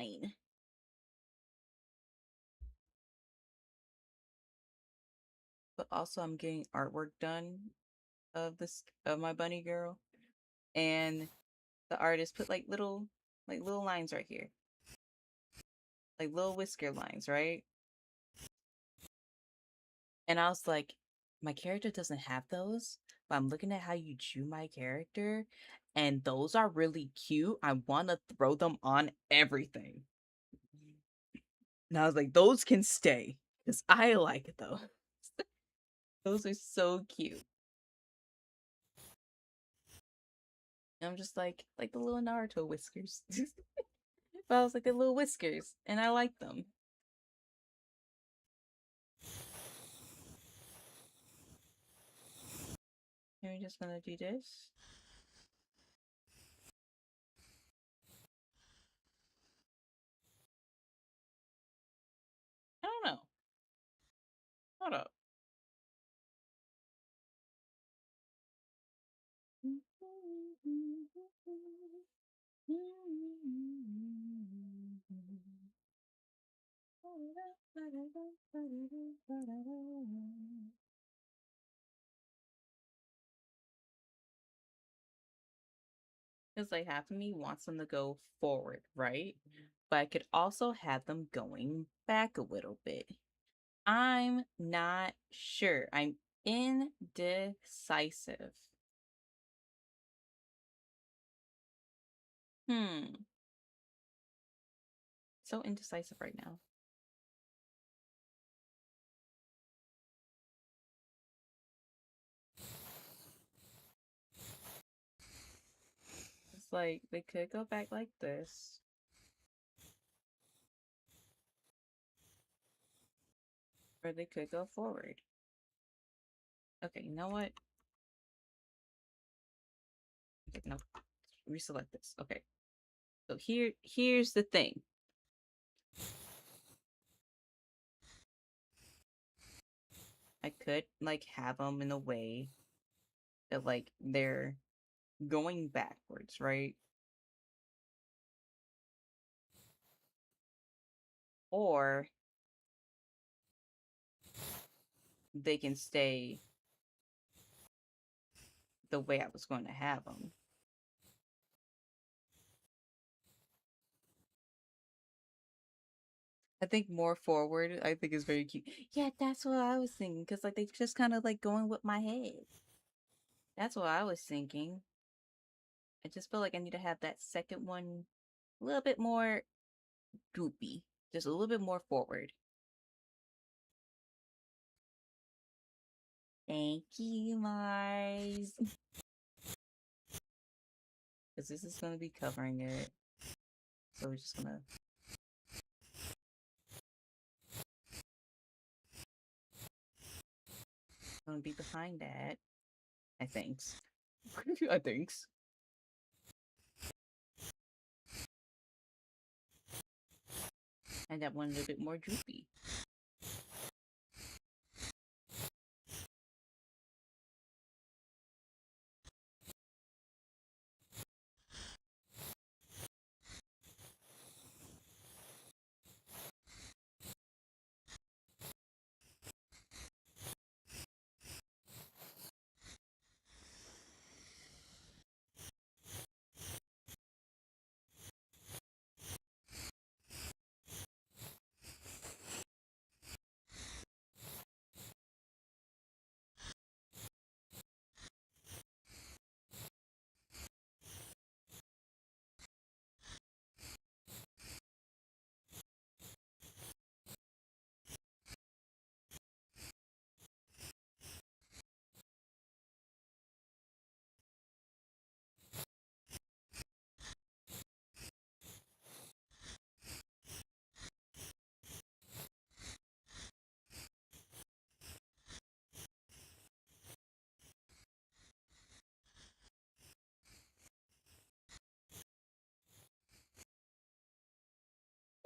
A: fine. But also, I'm getting artwork done of my bunny girl, and the artist put like little lines right here, like little whisker lines, right? And I was like, my character doesn't have those, but I'm looking at how you drew my character, and those are really cute. I want to throw them on everything. And I was like, those can stay because I like those. Those are so cute. And I'm just like the little Naruto whiskers. But I was like, the little whiskers, and I like them. And we're just gonna do this. I don't know. Hold up. Because like half of me wants them to go forward, right? But I could also have them going back a little bit. I'm not sure. I'm indecisive. Hmm. So indecisive right now. It's like they could go back like this, or they could go forward. Okay, you know what? Okay, no, reselect this. Okay, so here's the thing. I could like have them in a way that like they're going backwards, right? Or they can stay the way I was going to have them. I think more forward, I think is very cute. Yeah, that's what I was thinking. Because, like, they just kind of, like, going with my head. That's what I was thinking. I just feel like I need to have that second one a little bit more goopy. Just a little bit more forward. Thank you, Mars. Because this is going to be covering it. So we're just gonna be behind that. I thinks. I thinks. And that one a little bit more droopy.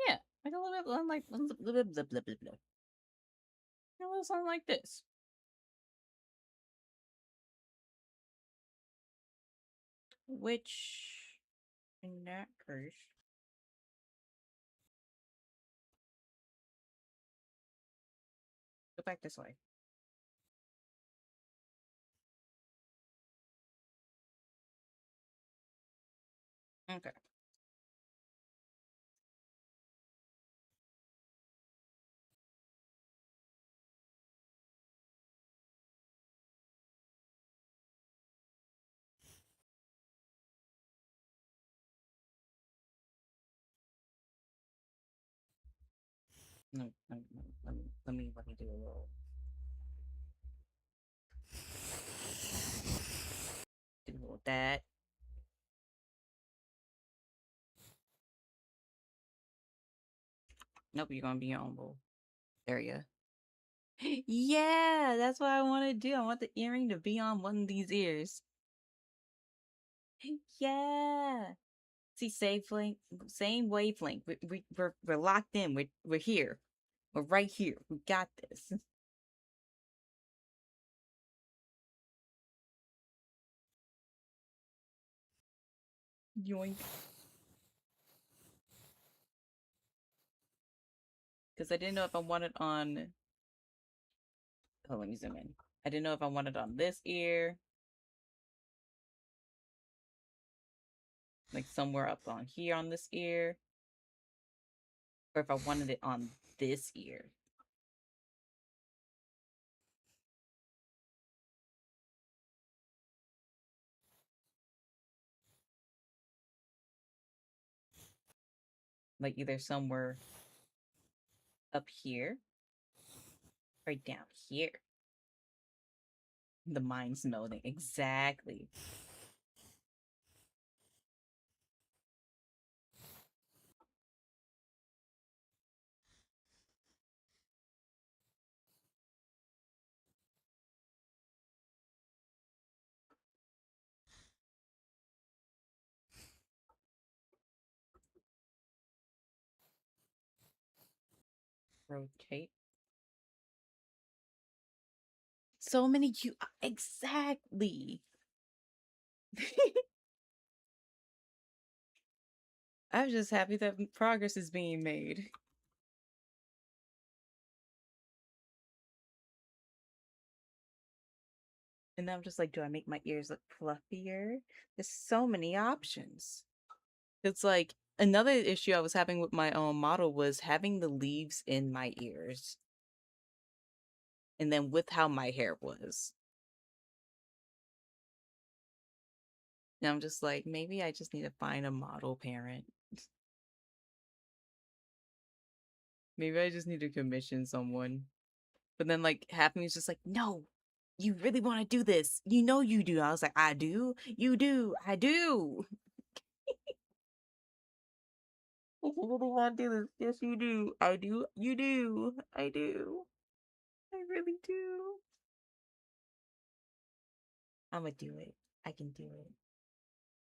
A: Yeah, like a little bit like a little bit blah blah blah blah. It will sound like this. Which in that case back this way. Okay. No, no, no, let me do a little that. Nope, you're gonna be your own little area. Yeah, that's what I want to do. I want the earring to be on one of these ears. Yeah. See, same wavelength. We're locked in. We're here. We're right here. We got this. Yoink. Because I didn't know if I wanted on. Oh, let me zoom in. I didn't know if I wanted on this ear, like somewhere up on here on this ear, or if I wanted it on this ear. Like either somewhere up here or down here. The mind's melding. Exactly. Rotate. So many cute. Exactly. I'm just happy that progress is being made. And I'm just like, do I make my ears look fluffier? There's so many options. It's like another issue I was having with my own model was having the leaves in my ears. And then with how my hair was. And I'm just like, maybe I just need to find a model parent. Maybe I just need to commission someone. But then like half of me is just like, no, you really want to do this. You know you do. I was like, I do. You do. I do. I really want to do this. Yes, you do. I do. You do. I do. I really do. I'm gonna do it. I can do it.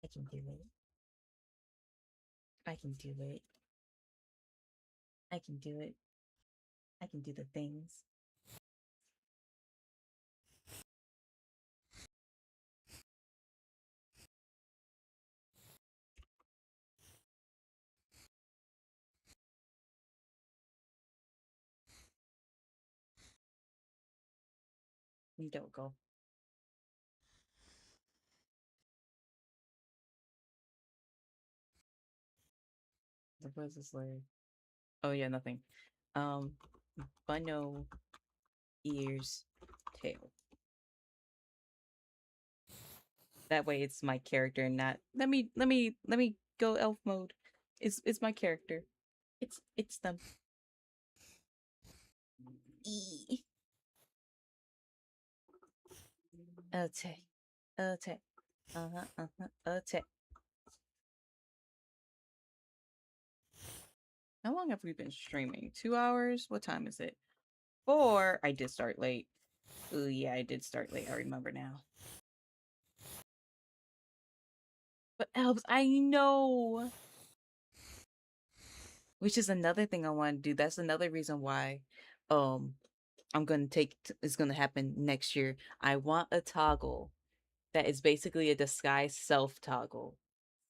A: I can do it. I can do it. I can do it. I can do the things. You don't go. What is this layer? Oh yeah, nothing. Um, Bunno, ears, tail. That way it's my character, not let me go elf mode. It's my character. It's them. E. Okay. Okay. Uh-huh. Uh-huh. Okay. How long have we been streaming? 2 hours? What time is it? 4. I did start late. Oh yeah, I did start late. I remember now. But elves, I know. Which is another thing I want to do. That's another reason why um I'm gonna is gonna happen next year. I want a toggle that is basically a disguised self toggle.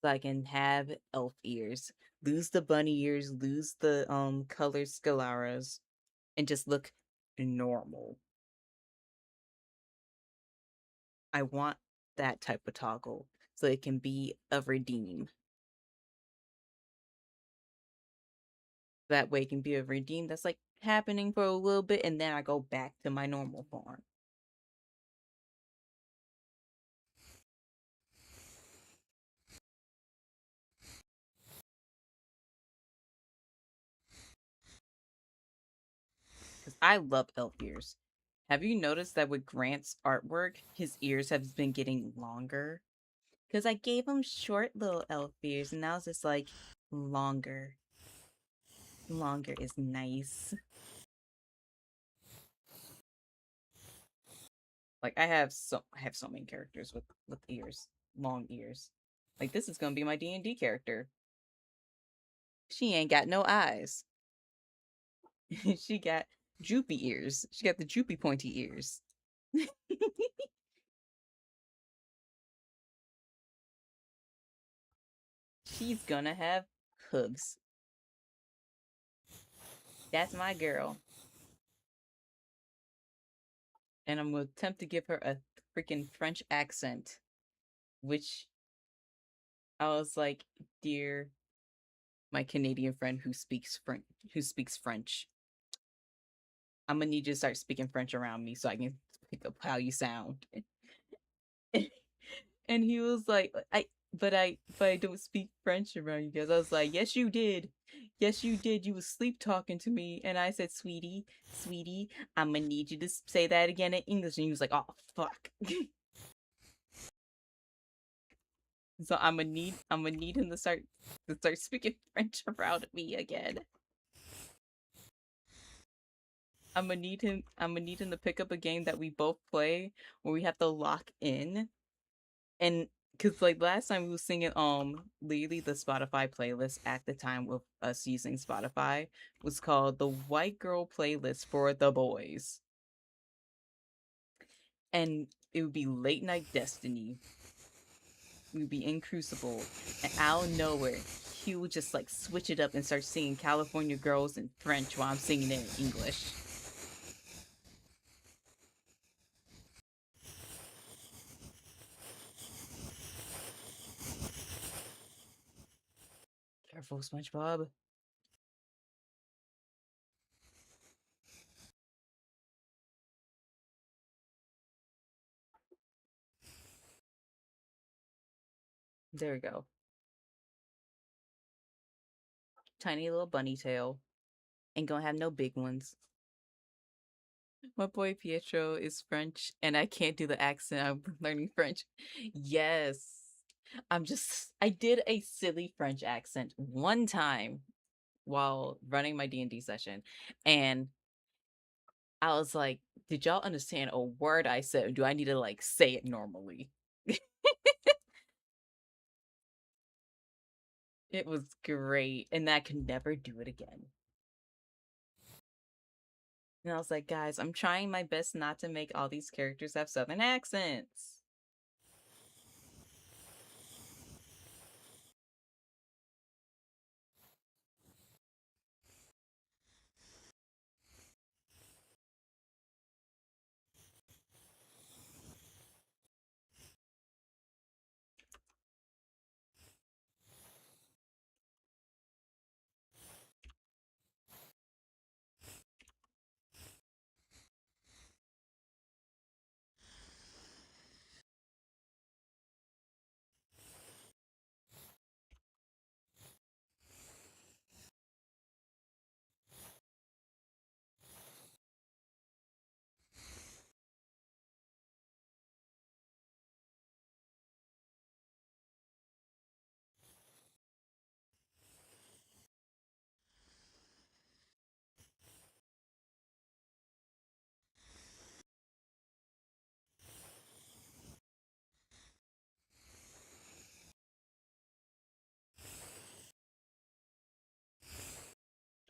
A: So I can have elf ears. Lose the bunny ears, lose the colored scalaras, and just look normal. I want that type of toggle so it can be a redeem. That way it can be a redeem that's like happening for a little bit and then I go back to my normal form. Because I love elf ears. Have you noticed that with Grant's artwork, his ears have been getting longer? Because I gave him short little elf ears and now it's just like longer. Longer is nice. Like I have so many characters with ears, long ears. Like this is gonna be my D&D character. She ain't got no eyes. She got droopy ears. She got the droopy pointy ears. She's gonna have hooves. That's my girl. And I'm gonna attempt to give her a freaking French accent, which I was like, dear my Canadian friend who speaks French. I'm gonna need you to start speaking French around me so I can pick up how you sound. And he was like, but I don't speak French around you guys. I was like, yes, you did. Yes, you did. You was sleep talking to me. And I said, sweetie, I'm gonna need you to say that again in English. And he was like, oh, fuck. So I'm gonna need him to start speaking French around me again. I'm gonna need him to pick up a game that we both play where we have to lock in. And because like last time we was singing literally the Spotify playlist at the time with us using Spotify was called the White Girl Playlist for the Boys. And it would be Late Night Destiny. We would be in Crucible. And out of nowhere, he would just like switch it up and start singing California Girls in French while I'm singing it in English. Careful, SpongeBob. There we go. Tiny little bunny tail. Ain't gonna have no big ones. My boy Pietro is French, and I can't do the accent. I'm learning French. Yes. I did a silly French accent one time while running my D&D session, and I was like, did y'all understand a word I said? Or do I need to like say it normally? It was great, and I could never do it again. And I was like, guys, I'm trying my best not to make all these characters have southern accents.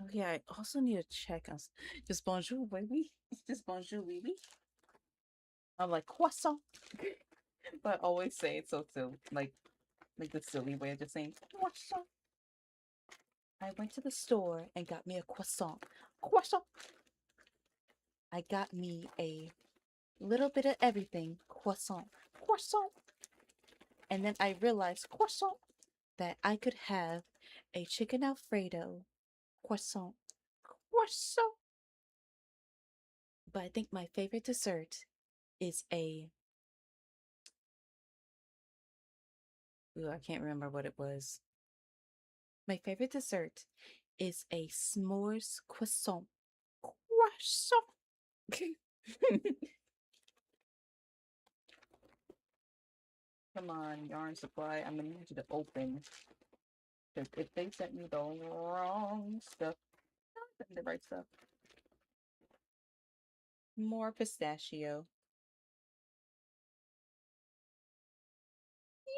A: Oh yeah, I also need to check on just bonjour, baby. Just bonjour, baby. I'm like croissant, but I always say it so silly, like the silly way of just saying croissant. I went to the store and got me a croissant. Croissant. I got me a little bit of everything. Croissant. Croissant. And then I realized, croissant, that I could have a chicken Alfredo. Croissant. Croissant. But I think my favorite dessert is a. Ooh, I can't remember what it was. My favorite dessert is a s'mores croissant. Croissant. Come on, yarn supply. I'm gonna need you to open. Because if they sent me the wrong stuff, not send the right stuff. More pistachio.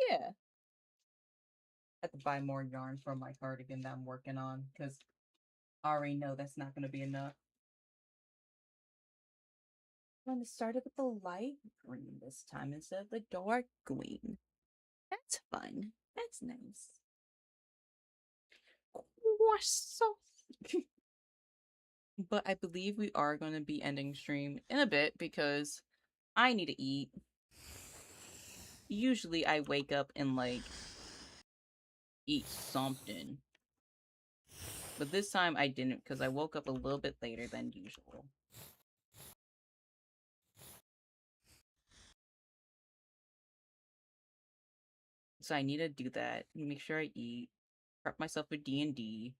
A: Yeah. I have to buy more yarn for my cardigan that I'm working on because I already know that's not gonna be enough. I'm gonna start it with the light green this time instead of the dark green. That's fun. That's nice. Croissant. But I believe we are going to be ending stream in a bit because I need to eat. Usually I wake up and like eat something. But this time I didn't because I woke up a little bit later than usual. So I need to do that. Make sure I eat. Prep myself for D&D.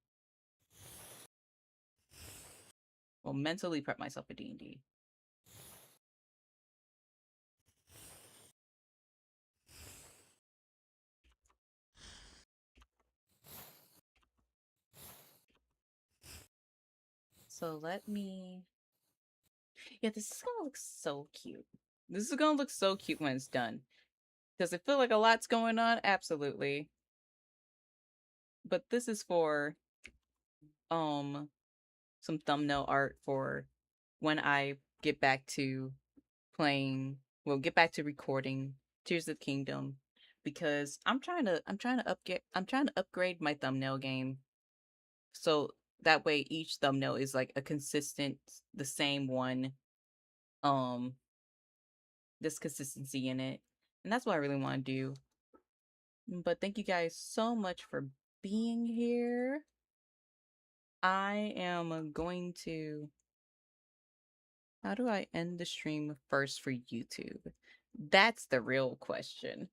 A: Well, mentally prep myself for D&D. So let me... Yeah, this is gonna look so cute. This is gonna look so cute when it's done. Does it feel like a lot's going on? Absolutely. But this is for um some thumbnail art for when I get back to playing, well, get back to recording Tears of the Kingdom because I'm trying to upgrade my thumbnail game so that way each thumbnail is like a consistent the same one um this consistency in it. And that's what I really want to do. But thank you guys so much for being here. I am going to how do I end the stream first for YouTube? That's the real question.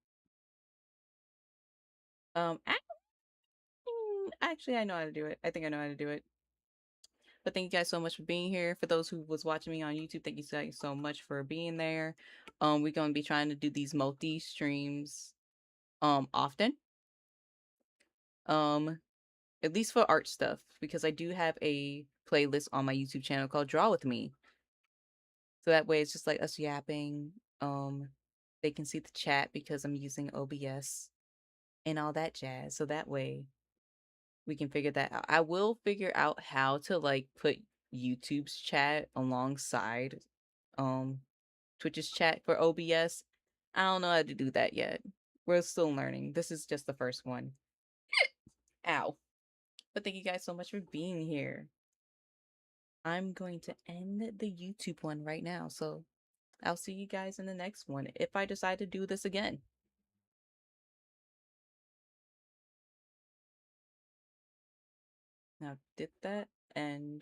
A: Um, actually, I know how to do it. I think I know how to do it. But thank you guys so much for being here. For those who was watching me on YouTube, thank you guys so much for being there. We're gonna be trying to do these multi streams often. Um, at least for art stuff, because I do have a playlist on my YouTube channel called Draw With Me. So that way it's just like us yapping. They can see the chat because I'm using OBS and all that jazz. So that way we can figure that out. I will figure out how to like put YouTube's chat alongside um Twitch's chat for OBS. I don't know how to do that yet. We're still learning. This is just the first one. Ow. But thank you guys so much for being here. I'm going to end the YouTube one right now. So I'll see you guys in the next one if I decide to do this again. Now, did that and